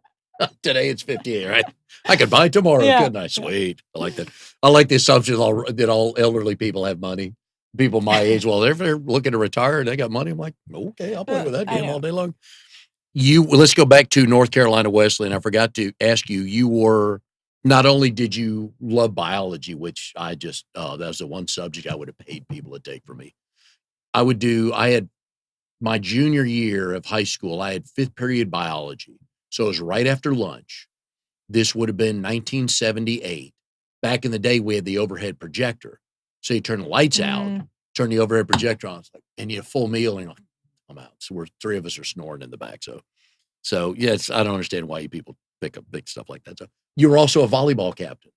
Today it's 58, right? I could buy tomorrow, couldn't I? Sweet. I like that. I like the assumption that all elderly people have money. People my age, well, if they're looking to retire and they got money, I'm like, okay, I'll play with that game all day long. Let's go back to North Carolina Wesleyan. I forgot to ask you, not only did you love biology, which I just, that was the one subject I would have paid people to take from me. I had my junior year of high school, I had 5th period biology. So it was right after lunch. This would have been 1978. Back in the day, we had the overhead projector. So you turn the lights out, turn the overhead projector on, and you have a full meal, and you're like, I'm out. So 3 of us are snoring in the back. So yes, I don't understand why you people pick up big stuff like that. So you were also a volleyball captain.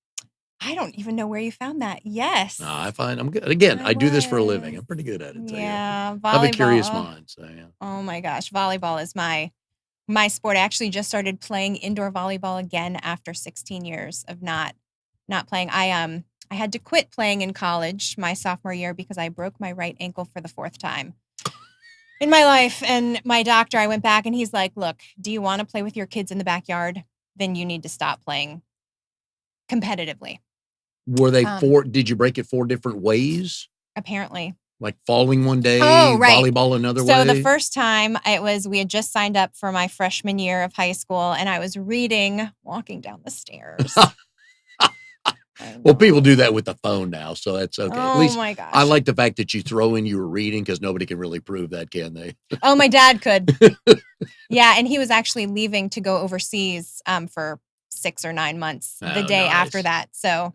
I don't even know where you found that. Yes. No, I'm good. Again, I do this for a living. I'm pretty good at it. So, volleyball. I have a curious mind. So yeah. Oh my gosh, volleyball is my sport. I actually just started playing indoor volleyball again after 16 years of not playing. I had to quit playing in college my sophomore year because I broke my right ankle for the 4th time. in my life. And my doctor, I went back and he's like, look, do you want to play with your kids in the backyard? Then you need to stop playing competitively. Were they did you break it 4 different ways? Apparently. Like falling one day, Oh, right. volleyball another way? So the first time we had just signed up for my freshman year of high school and I was reading, walking down the stairs. Well, people do that with the phone now, so that's okay. At Oh least my gosh. I like the fact that you throw in you were reading because nobody can really prove that, can they? Oh, my dad could. Yeah, and he was actually leaving to go overseas for 6 or 9 months the day after that. So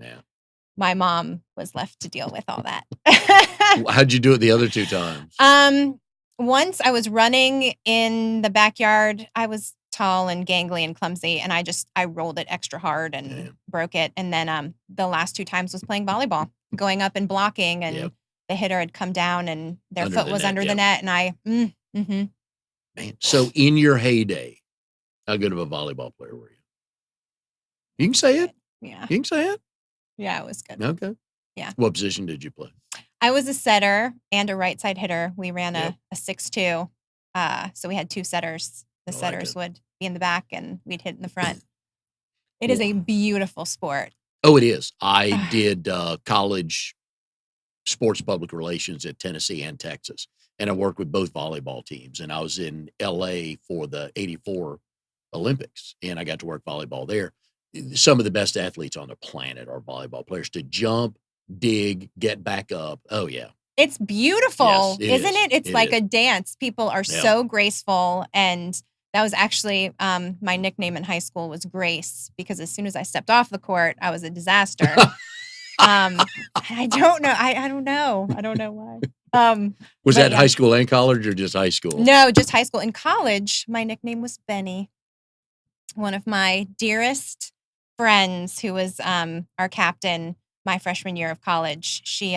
my mom was left to deal with all that. How'd you do it the other 2 times? Once I was running in the backyard. I was tall and gangly and clumsy, and I rolled it extra hard and broke it. And then the last 2 times was playing volleyball, going up and blocking, and the hitter had come down and their foot was under the net, and I. Man, so in your heyday, how good of a volleyball player were you? You can say it. Yeah. You can say it. Yeah, it was good. Okay. Yeah. What position did you play? I was a setter and a right side hitter. We ran a 6-2. So we had 2 setters. The setters would be in the back and we'd hit in the front. It is a beautiful sport. Oh, it is. I did college sports public relations at Tennessee and Texas. And I worked with both volleyball teams. And I was in LA for the 84 Olympics. And I got to work volleyball there. Some of the best athletes on the planet are volleyball players. To jump, dig, get back up. Oh, yeah. It's beautiful, yes, isn't it? It's like a dance. People are so graceful. And that was actually my nickname in high school was Grace, because as soon as I stepped off the court, I was a disaster. I don't know. I don't know. I don't know why. Was that high school and college or just high school? No, just high school. In college, my nickname was Benny. One of my dearest friends, who was our captain my freshman year of college, she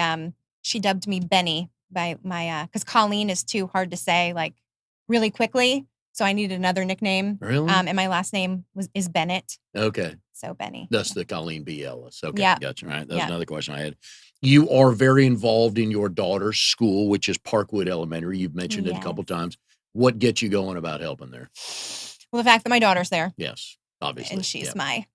dubbed me Benny by my because Colleen is too hard to say like really quickly, so I needed another nickname. Really? And my last name is Bennett. Okay. So Benny. That's the Colleen B. Ellis. Okay, gotcha. All right, that's another question I had. You are very involved in your daughter's school, which is Parkwood Elementary. You've mentioned it a couple times. What gets you going about helping there? Well, the fact that my daughter's there. Yes, obviously. And she's my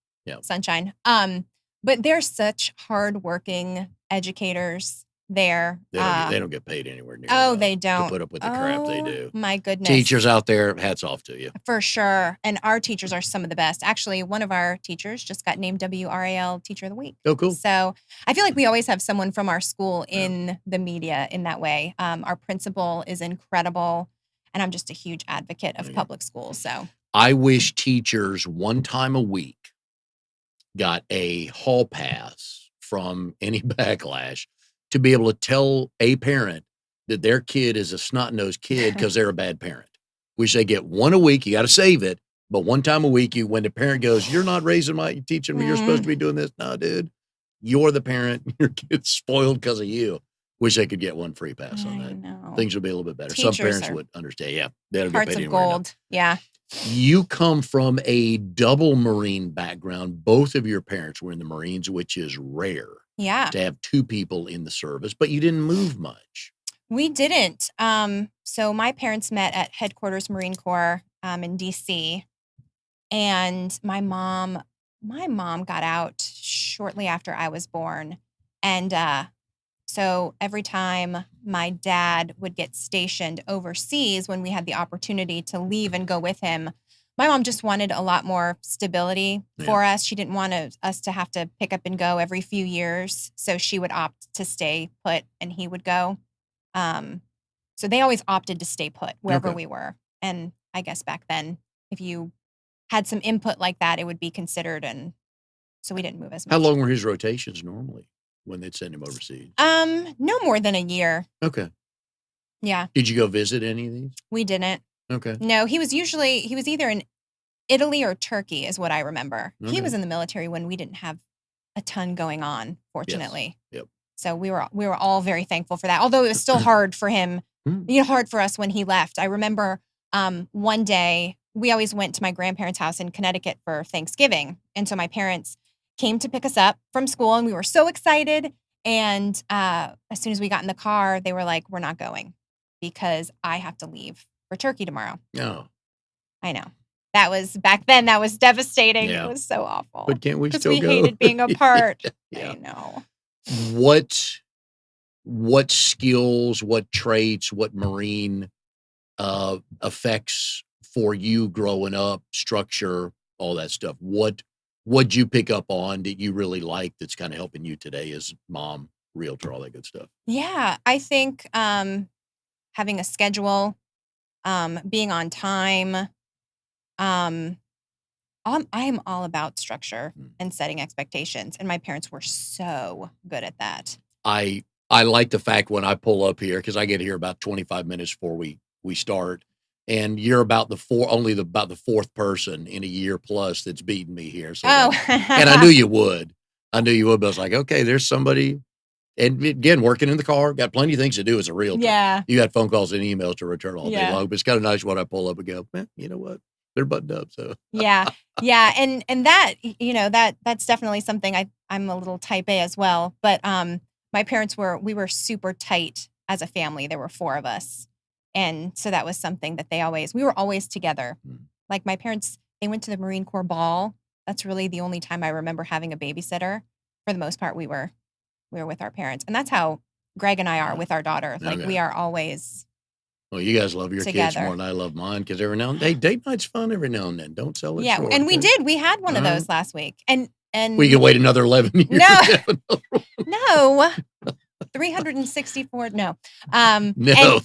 sunshine. But they're such hardworking educators there. They don't get paid anywhere near enough they don't. to put up with the crap they do. My goodness. Teachers out there, hats off to you. For sure. And our teachers are some of the best. Actually, one of our teachers just got named WRAL Teacher of the Week. Oh, cool. So I feel like we always have someone from our school in the media in that way. Our principal is incredible. And I'm just a huge advocate of public schools. So I wish teachers one time a week got a hall pass from any backlash to be able to tell a parent that their kid is a snot-nosed kid because they're a bad parent. Wish they get one a week. You got to save it. But one time a week, when the parent goes, you're not teaching me, you're supposed to be doing this. No, dude, you're the parent. Your kid's spoiled because of you. Wish they could get one free pass on that. Know. Things would be a little bit better. Teachers Some parents would understand. Yeah. They don't hearts get paid of anywhere gold. Yeah. You come from a double Marine background. Both of your parents were in the Marines, which is rare. Yeah. To have 2 people in the service, but you didn't move much. We didn't. So my parents met at Headquarters Marine Corps in DC. And my mom got out shortly after I was born. And so every time my dad would get stationed overseas, when we had the opportunity to leave and go with him, my mom just wanted a lot more stability for us. She didn't want us to have to pick up and go every few years. So she would opt to stay put and he would go. So they always opted to stay put wherever we were. And I guess back then, if you had some input like that, it would be considered. And so we didn't move as much. How long were his rotations normally when they'd send him overseas? No more than a year. Okay. Yeah. Did you go visit any of these? We didn't. Okay. No, he was either in Italy or Turkey is what I remember. Okay. He was in the military when we didn't have a ton going on, fortunately. Yes. Yep. So we were all very thankful for that. Although it was still hard for him, hard for us when he left. I remember one day we always went to my grandparents' house in Connecticut for Thanksgiving. And so my parents came to pick us up from school and we were so excited. And as soon as we got in the car, they were like, we're not going because I have to leave for Turkey tomorrow. No. I know. That was back then. That was devastating. Yeah. It was so awful. But can't we Because still we go? hated being apart. Yeah. I know. What skills, what traits, what Marine effects for you growing up, structure, all that stuff? What'd you pick up on that you really like that's kind of helping you today as mom, realtor, all that good stuff? Yeah, I think having a schedule, being on time. I am all about structure and setting expectations, and my parents were so good at that. I like the fact when I pull up here, because I get here about 25 minutes before we start, and you're about the fourth person in a year plus that's beaten me here. So and I knew you would. But I was like, okay, there's somebody. And again, working in the car, got plenty of things to do as a realtor. Yeah. You got phone calls and emails to return all day Yeah. long, but it's kind of nice when I pull up and go, you know what? They're buttoned up. So Yeah. And that, that's definitely something I'm a little type A as well. But my parents we were super tight as a family. There were 4 of us. And so that was something that we were always together. Like my parents, they went to the Marine Corps ball. That's really the only time I remember having a babysitter. For the most part, we were with our parents. And that's how Greg and I are with our daughter. Like we are always well, you guys love your kids more than I love mine, because every now and then, date night's fun every now and then. Don't sell it short. And we did. We had one of those last week. And we can wait another 11 years. No. 364. No. No.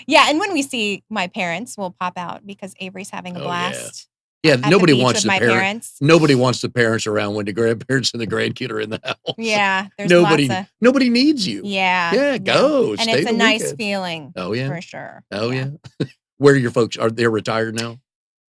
Yeah. And when we see my parents, we'll pop out because Avery's having a blast. Yeah, nobody wants my parents. Nobody wants the parents around when the grandparents and the grandkid are in the house. Yeah, there's nobody needs you. Yeah, yeah, go. And it's a nice feeling. Oh yeah, for sure. Oh yeah. Where are your folks? Are they retired now?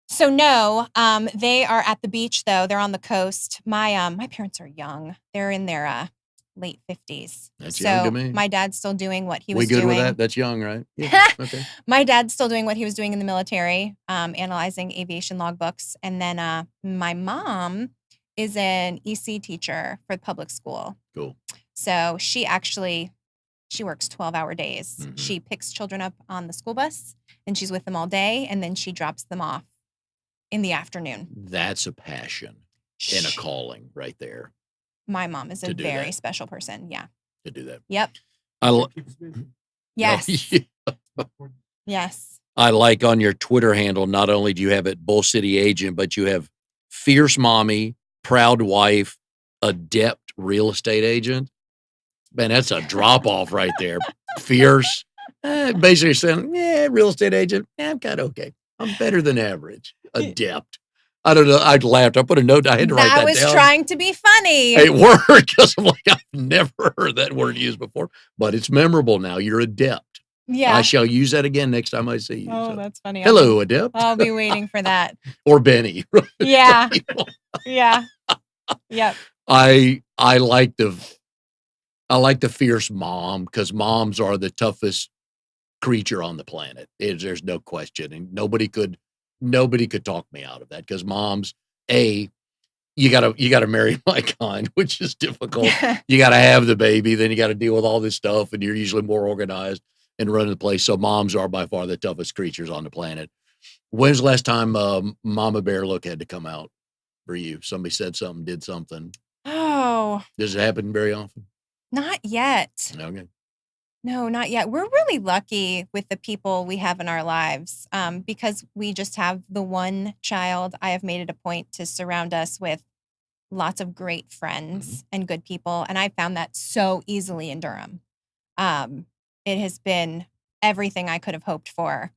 So no, they are at the beach though. They're on the coast. My parents are young. They're in their late 50s. That's young to me. My dad's still doing what he was doing. We good with that? That's young, right? Yeah. Okay. My dad's still doing what he was doing in the military, analyzing aviation logbooks. And then my mom is an EC teacher for the public school. Cool. So she works 12-hour days. Mm-hmm. She picks children up on the school bus and she's with them all day. And then she drops them off in the afternoon. That's a passion and a calling right there. My mom is a very special person. Yeah. To do that. Yep. Yes. Yes. I like on your Twitter handle, not only do you have it Bull City Agent, but you have fierce mommy, proud wife, adept real estate agent. Man, that's a drop off right there. Fierce. Basically saying, real estate agent. I'm kind of okay. I'm better than average. Adept. I don't know. I laughed. I put a note. I had to write that down. I was trying to be funny. It worked because I'm like, I've never heard that word used before, but it's memorable now. You're adept. Yeah. I shall use that again next time I see you. Oh, that's funny. Hello, adept. I'll be waiting for that. Or Benny. Yeah. Yeah. Yep. I like the fierce mom, because moms are the toughest creature on the planet. There's no question. And nobody could talk me out of that, because moms, you gotta marry my kind, which is difficult. You gotta have the baby, then you gotta deal with all this stuff, and you're usually more organized and running the place. So moms are by far the toughest creatures on the planet. When's the last time Mama Bear Look had to come out for you? Somebody said something, did something. Oh. Does it happen very often? Not yet. Okay. No, not yet. We're really lucky with the people we have in our lives, because we just have the one child. I have made it a point to surround us with lots of great friends and good people. And I found that so easily in Durham. It has been everything I could have hoped for.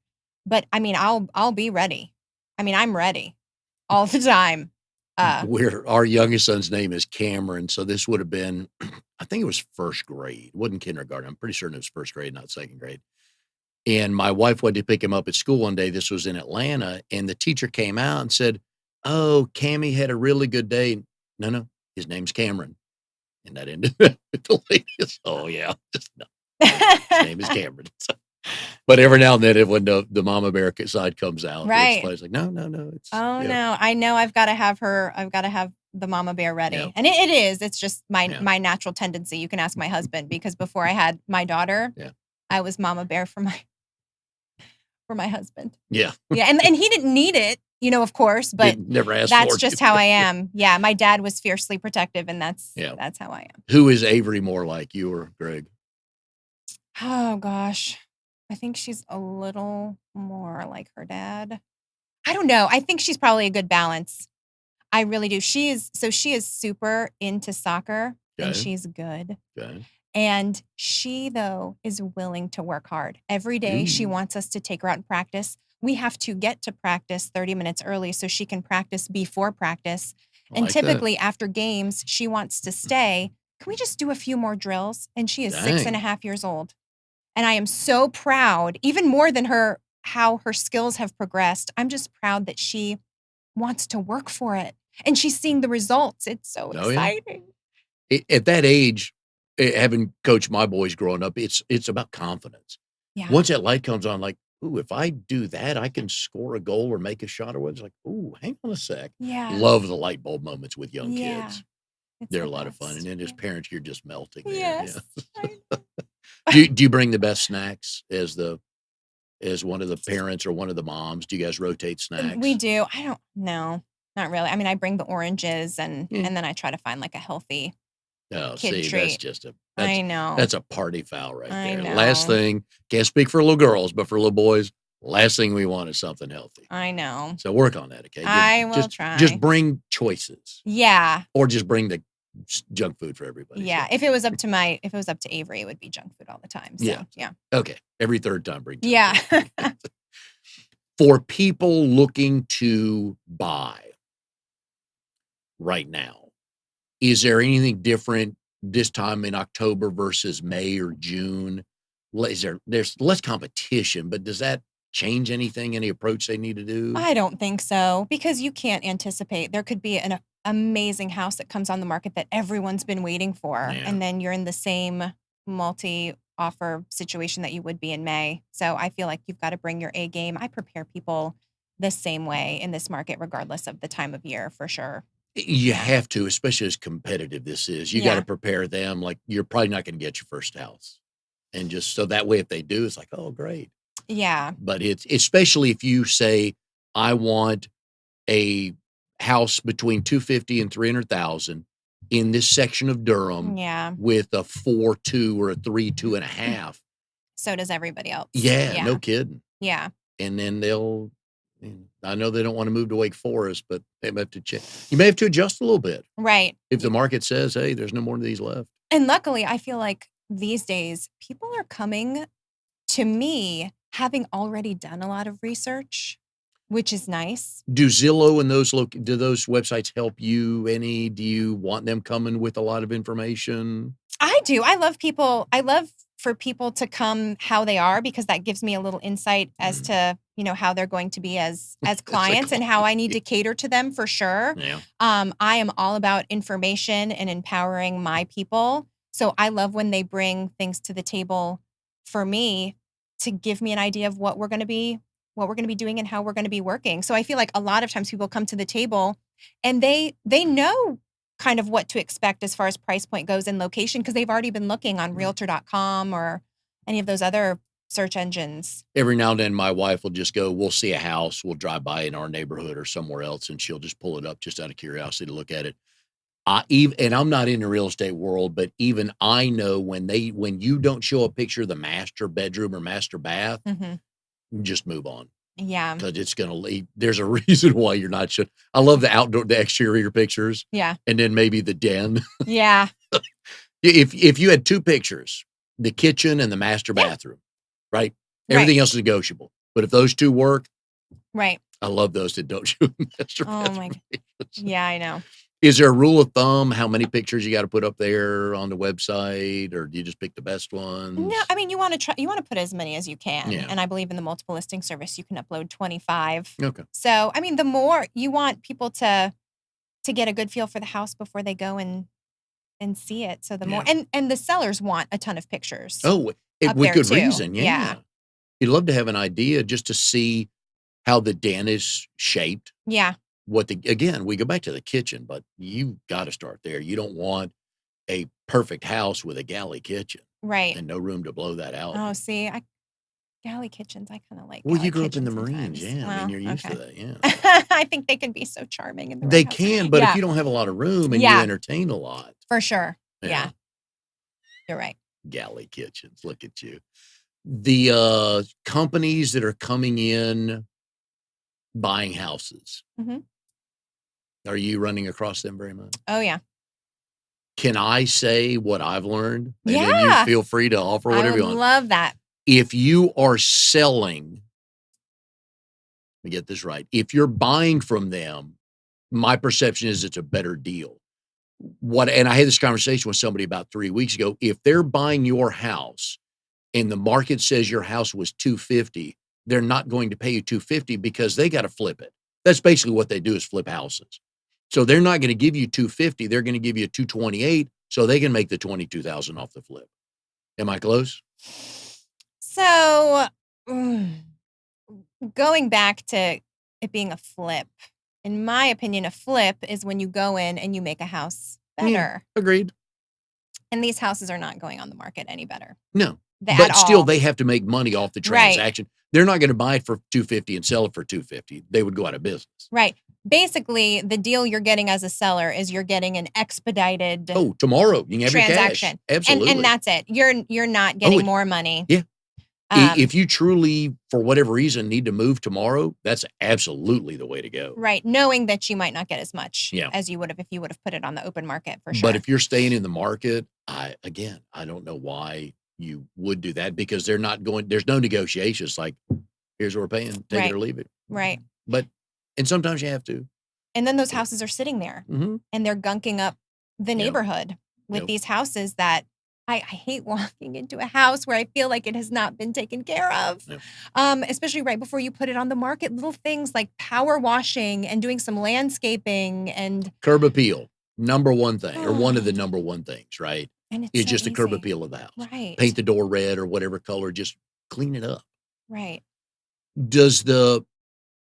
But I mean, I'll be ready. I mean, I'm ready all the time. Our youngest son's name is Cameron. So this would have been, I think it was first grade. It wasn't kindergarten. I'm pretty certain it was first grade, not second grade. And my wife went to pick him up at school one day. This was in Atlanta. And the teacher came out and said, "Oh, Cammy had a really good day." No, his name's Cameron. And that ended with the latest. Oh, yeah. Just no. His name is Cameron. But every now and then, when the Mama Bear side comes out, right? It's like, no. It's, no, I know I've got to have her. I've got to have the Mama Bear ready, and it is. It's just my natural tendency. You can ask my husband, because before I had my daughter, I was mama bear for my husband. Yeah. Yeah, and he didn't need it, of course, but Never asked that's for it. just how I am. Yeah, my dad was fiercely protective, and Yeah. that's how I am. Who is Avery more like, you or Greg? Oh gosh. I think she's a little more like her dad. I don't know. I think she's probably a good balance. I really do. She is super into soccer and Okay. she's good. Okay. And she, though, is willing to work hard. Every day she Ooh. wants us to take her out and practice. We have to get to practice 30 minutes early so she can practice before practice. I And like that. typically after games, she wants to stay. Can we just do a few more drills? And she is Dang. 6.5 years old. And I am so proud, even more than how her skills have progressed. I'm just proud that she wants to work for it. And she's seeing the results. It's so Oh, yeah. exciting. At that age, having coached my boys growing up, it's about confidence. Yeah. Once that light comes on, like, ooh, if I do that, I can score a goal or make a shot or what. It's like, ooh, hang on a sec. Yeah. Love the light bulb moments with young Yeah. kids. It's They're the a lot of fun. best. And then as parents, you're just melting there. Yes. Yeah. Do you bring the best snacks as one of the parents or one of the moms? Do you guys rotate snacks? We do. I don't know. Not really. I mean, I bring the oranges and Yeah. then I try to find like a healthy Oh, kid see, treat. I know. that's a party foul right I there. Last know. thing, can't speak for little girls, but for little boys, last thing we want is something healthy. I know. So work on that, okay? I will Just try. bring choices, Yeah. or just bring the junk food for everybody. Yeah. So, If it was up to Avery, it would be junk food all the time. So, yeah. okay. Every third time, bring junk Yeah. food. For people looking to buy right now, is there anything different this time in October versus May or June? There's less competition, but does that change anything, any approach they need to do? I don't think so because you can't anticipate. There could be an amazing house that comes on the market that everyone's been waiting for. Yeah. And then you're in the same multi-offer situation that you would be in May. So I feel like you've got to bring your A game. I prepare people the same way in this market, regardless of the time of year, for sure. You have to, especially as competitive this is. You got to prepare them like you're probably not going to get your first house. And just so that way, if they do, it's like, oh, great. Yeah. But it's especially if you say, I want a house between 250 and 300,000 in this section of Durham with a 4.2 or a 3.2.5. So does everybody else. Yeah, no kidding. Yeah. And then I know they don't want to move to Wake Forest, but they may have to check. You may have to adjust a little bit. Right. If the market says, hey, there's no more of these left. And luckily, I feel like these days people are coming to me having already done a lot of research, which is nice. Do Zillow and do those websites help you any? Do you want them coming with a lot of information? I do. I love for people to come how they are because that gives me a little insight as to, how they're going to be as clients and how I need to cater to them for sure. Yeah. I am all about information and empowering my people. So I love when they bring things to the table for me to give me an idea of what we're going to be doing and how we're going to be working. So I feel like a lot of times people come to the table and they know kind of what to expect as far as price point goes and location because they've already been looking on Realtor.com or any of those other search engines. Every now and then my wife will just go, we'll see a house, we'll drive by in our neighborhood or somewhere else, and she'll just pull it up just out of curiosity to look at it. And I'm not in the real estate world, but even I know when you don't show a picture of the master bedroom or master bath, just move on. Yeah. Because it's going to leave. There's a reason why you're not sure. I love the exterior pictures. Yeah. And then maybe the den. Yeah. If you had two pictures, the kitchen and the master bathroom, right? Everything else is negotiable. But if those two work, right. I love those that don't show master bathroom. Oh my God. Yeah, I know. Is there a rule of thumb how many pictures you got to put up there on the website, or do you just pick the best ones? No, I mean you want to put as many as you can. Yeah. And I believe in the multiple listing service you can upload 25. Okay. So, I mean the more you want people to get a good feel for the house before they go and see it. So the more and the sellers want a ton of pictures. Oh, with good reason. Yeah. You'd love to have an idea just to see how the den is shaped. Yeah. Again, we go back to the kitchen, but you got to start there. You don't want a perfect house with a galley kitchen. Right. and no room to blow that out. Oh, see, galley kitchens, I kind of like Well, galley you grew up in the kitchens Marines. sometimes. Yeah. I mean, Well, you're used to okay. that. Yeah. I think they can be so charming in the They right house. can, but if Yeah, you don't have a lot of room and you yeah, entertain a lot, for sure. yeah, Yeah, you're right. galley kitchens. Look at you. The companies that are coming in buying houses, Hmm. are you running across them very much? Oh, yeah. Can I say what I've learned? And then you Yeah, feel free to offer I whatever would you want. love that. If you are selling, let me get this right. If you're buying from them, my perception is it's a better deal. And I had this conversation with somebody about 3 weeks ago. If they're buying your house and the market says your house was 250, they're not going to pay you 250 because they got to flip it. That's basically what they do is flip houses. So they're not going to give you 250. They're going to give you 228 so they can make the 22,000 off the flip. Am I close? So, going back to it being a flip, in my opinion, a flip is when you go in and you make a house Yeah, better. agreed. And these houses are not going on the market any better No, at but still all. they have to make money off the Right, transaction. They're not going to buy it for 250 and sell it for 250. They would go out of business. right. Basically, the deal you're getting as a seller is you're getting an expedited Oh, tomorrow you can have your cash. transaction. Absolutely. And that's it. You're not Oh, getting more money. yeah. Um, If you truly, for whatever reason, need to move tomorrow, that's absolutely the way to go. right. Knowing that you might not get as much Yeah. as you would have if you would have put it on the open market for sure. But if you're staying in the market, I don't know why you would do that because they're not going, there's no negotiations like, here's what we're paying, take Right. it or leave it. Right. And sometimes you have to. And then those houses are sitting there Mm-hmm. and they're gunking up the neighborhood with Yep. these houses that I hate walking into a house where I feel like it has not been taken care of. Yep. Especially right before you put it on the market. Little things like power washing and doing some landscaping and Curb appeal, number one thing, or one of the number one things, right? and it's Is so just a curb easy. appeal of the house. Right. Paint the door red or whatever color, just clean it up. Right.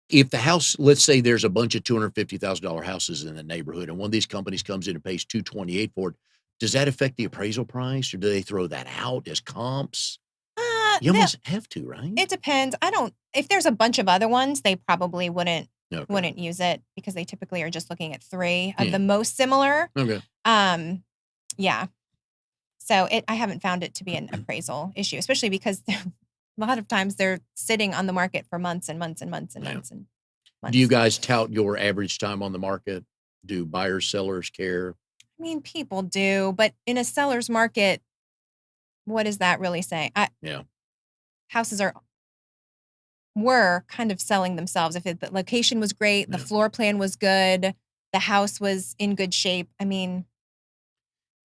If the house, let's say there's a bunch of $250,000 houses in the neighborhood and one of these companies comes in and pays $228 for it, does that affect the appraisal price or do they throw that out as comps? You almost have to, right? It depends. If there's a bunch of other ones, they probably wouldn't Okay. use it because they typically are just looking at 3 of Yeah. the most similar. Okay. Yeah. So I haven't found it to be an appraisal issue, especially because a lot of times they're sitting on the market for months and months and months and Yeah. months and months. Do you guys tout your average time on the market? Do buyers, sellers care? I mean, people do, but in a seller's market, what does that really say? Yeah. Houses were kind of selling themselves. If the location was great, the Yeah. floor plan was good, the house was in good shape. I mean,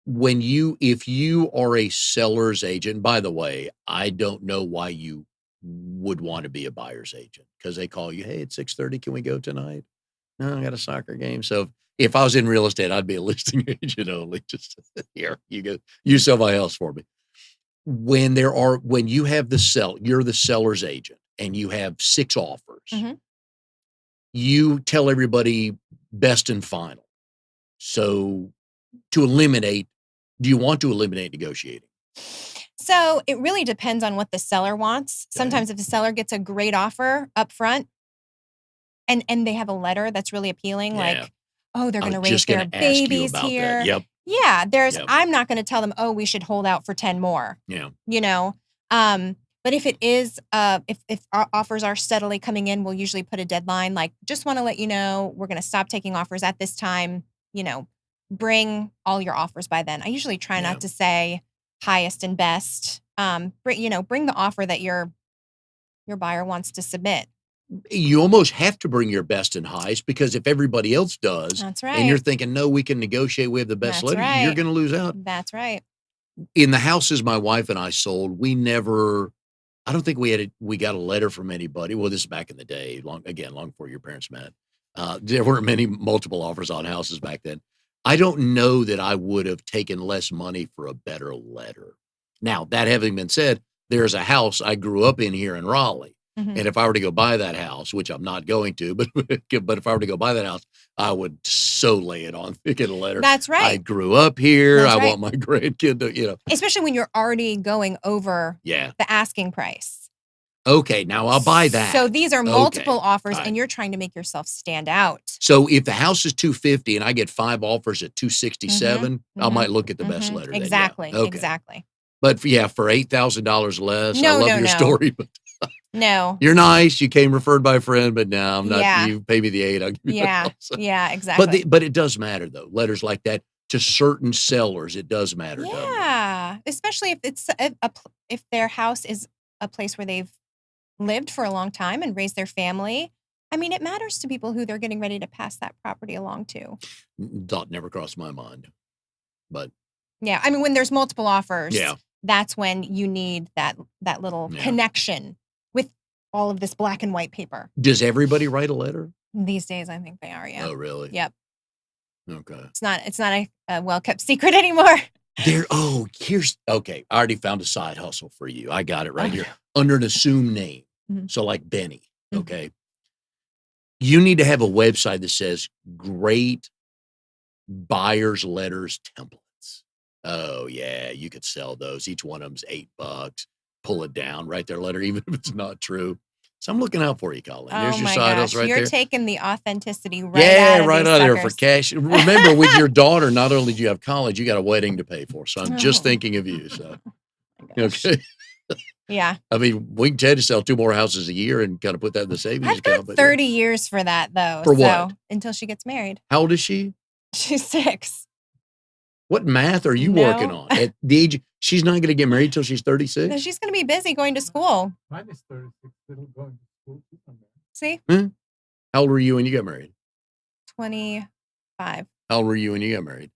If you are a seller's agent, by the way, I don't know why you would want to be a buyer's agent because they call you, hey, it's 6:30. Can we go tonight? No, I got a soccer game. So if I was in real estate, I'd be a listing agent only. Just here, you go, you sell my house for me. When you have you're the seller's agent and you have 6 offers, Mhm. you tell everybody best and final. So do you want to eliminate negotiating? So it really depends on what the seller wants. Okay. Sometimes if the seller gets a great offer up front and they have a letter that's really appealing, Yeah. like, oh, they're I going to was raise just their going to ask you babies about here. that. Yep. Yeah, Yep. I'm not going to tell them, oh, we should hold out for 10 more, Yeah. you know? But if it is, if our offers are steadily coming in, we'll usually put a deadline, like, just want to let you know, we're going to stop taking offers at this time, bring all your offers by then. I usually try Yeah. not to say highest and best. Bring the offer that your buyer wants to submit. You almost have to bring your best and highest because if everybody else does, That's and you're right. thinking, no, we can negotiate, we have the best That's letter, you're right. going to lose out. That's right. In the houses my wife and I sold, I don't think we got a letter from anybody. Well, this is back in the day, long before your parents met. There weren't multiple offers on houses back then. I don't know that I would have taken less money for a better letter. Now, that having been said, there's a house I grew up in here in Raleigh. Mhm. And if I were to go buy that house, which I'm not going to, but if I were to go buy that house, I would so lay it on thick in a letter. That's I right. grew up here. That's I right. want my grandkid to, Especially when you're already going over Yeah. the asking price. Okay, now I'll buy that. So these are multiple Okay. offers, All right. and you're trying to make yourself stand out. So if the house is $250 and I get 5 offers at $267, I Mhm. might look at the best letter. Then, yeah. Exactly. Okay. Exactly. But for $8,000 less, I No, love no, your no. story, but No. you're nice. You came referred by a friend, but no, I'm not. Yeah. You pay me the 8. I'll give you the Yeah. house. Yeah. Exactly. But it does matter though. Letters like that to certain sellers, it does matter. Doesn't it? Yeah. Especially if it's if their house is a place where they've lived for a long time and raised their family. I mean, it matters to people who they're getting ready to pass that property along to. Thought never crossed my mind, but Yeah. I mean, when there's multiple offers, yeah, that's when you need that little Yeah. connection with all of this black and white paper. does everybody write a letter? These days, I think they are. Yeah. Oh, really? Yep. Okay. It's not a well kept secret anymore. Okay. I already found a side hustle for you. I got it right Oh, here no. under an assumed name. Mhm. So like Benny. Mhm. Okay. You need to have a website that says great buyer's letters templates. Oh yeah. You could sell those. Each one of them's $8. Pull it down, write their letter, even if it's not true. So I'm looking out for you, Colleen. There's Oh your my side gosh. hustle right You're there. taking the authenticity right Yeah, out of right these out of there for suckers. cash. Remember, with your daughter, not only do you have college, you got a wedding to pay for. So I'm just Oh. thinking of you. So My gosh. okay. Yeah. I mean, we can tell you to sell 2 more houses a year and kind of put that in the savings I've account. got But 30 years for that, though. For so, what? Until she gets married. how old is she? She's 6. What math are you working No. on? At the age, she's not going to get married till she's No, 36? she's going to be busy going to school. Mine is 36, still going to school. See? How old were you when you got married? 25. How old were you when you got married?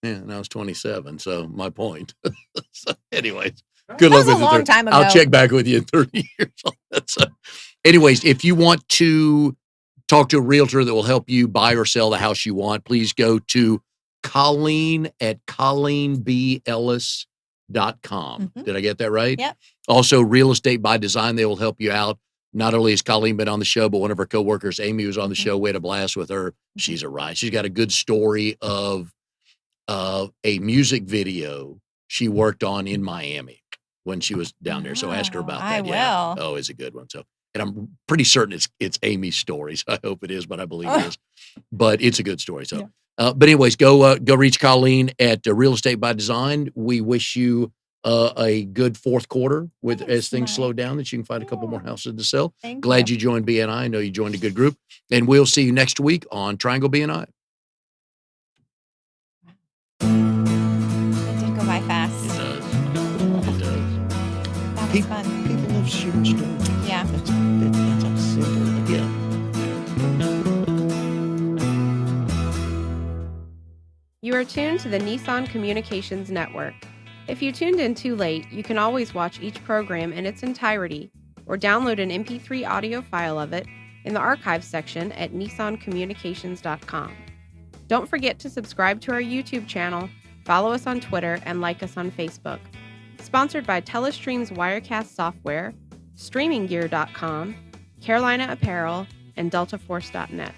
Yeah, and I was 27. So my point. So anyways, good That luck was with a it. long time ago. I'll check back with you in 30 years on that. So, anyways, if you want to talk to a realtor that will help you buy or sell the house you want, please go to Colleen at ColleenBEllis.com. Mhm. Did I get that right? Yep. Also, Real Estate by Design, they will help you out. Not only has Colleen been on the show, but one of her coworkers, Amy, was on the Mhm. show. We had a blast with her. She's a riot. She's got a good story of a music video she worked on in Miami when she was down there. So ask her about I that. Yeah. will. Oh, it's a good one. So, and I'm pretty certain it's Amy's story. So I hope it is, but I believe it is. But it's a good story. So, but anyways, go reach Colleen at Real Estate by Design. We wish you a good fourth quarter as Thanks, things Mike. slow down, that you can find a couple more Yeah. houses to sell. Thank Glad you. you joined BNI. I know you joined a good group, and we'll see you next week on Triangle BNI. It did go by fast. It does. It does. That was fun. People love sharing stories. Yeah. That's how simple. Yeah. You are tuned to the Nissan Communications Network. If you tuned in too late, you can always watch each program in its entirety or download an MP3 audio file of it in the archives section at nissancommunications.com. Don't forget to subscribe to our YouTube channel, follow us on Twitter, and like us on Facebook. Sponsored by Telestream's Wirecast software, StreamingGear.com, Carolina Apparel, and DeltaForce.net.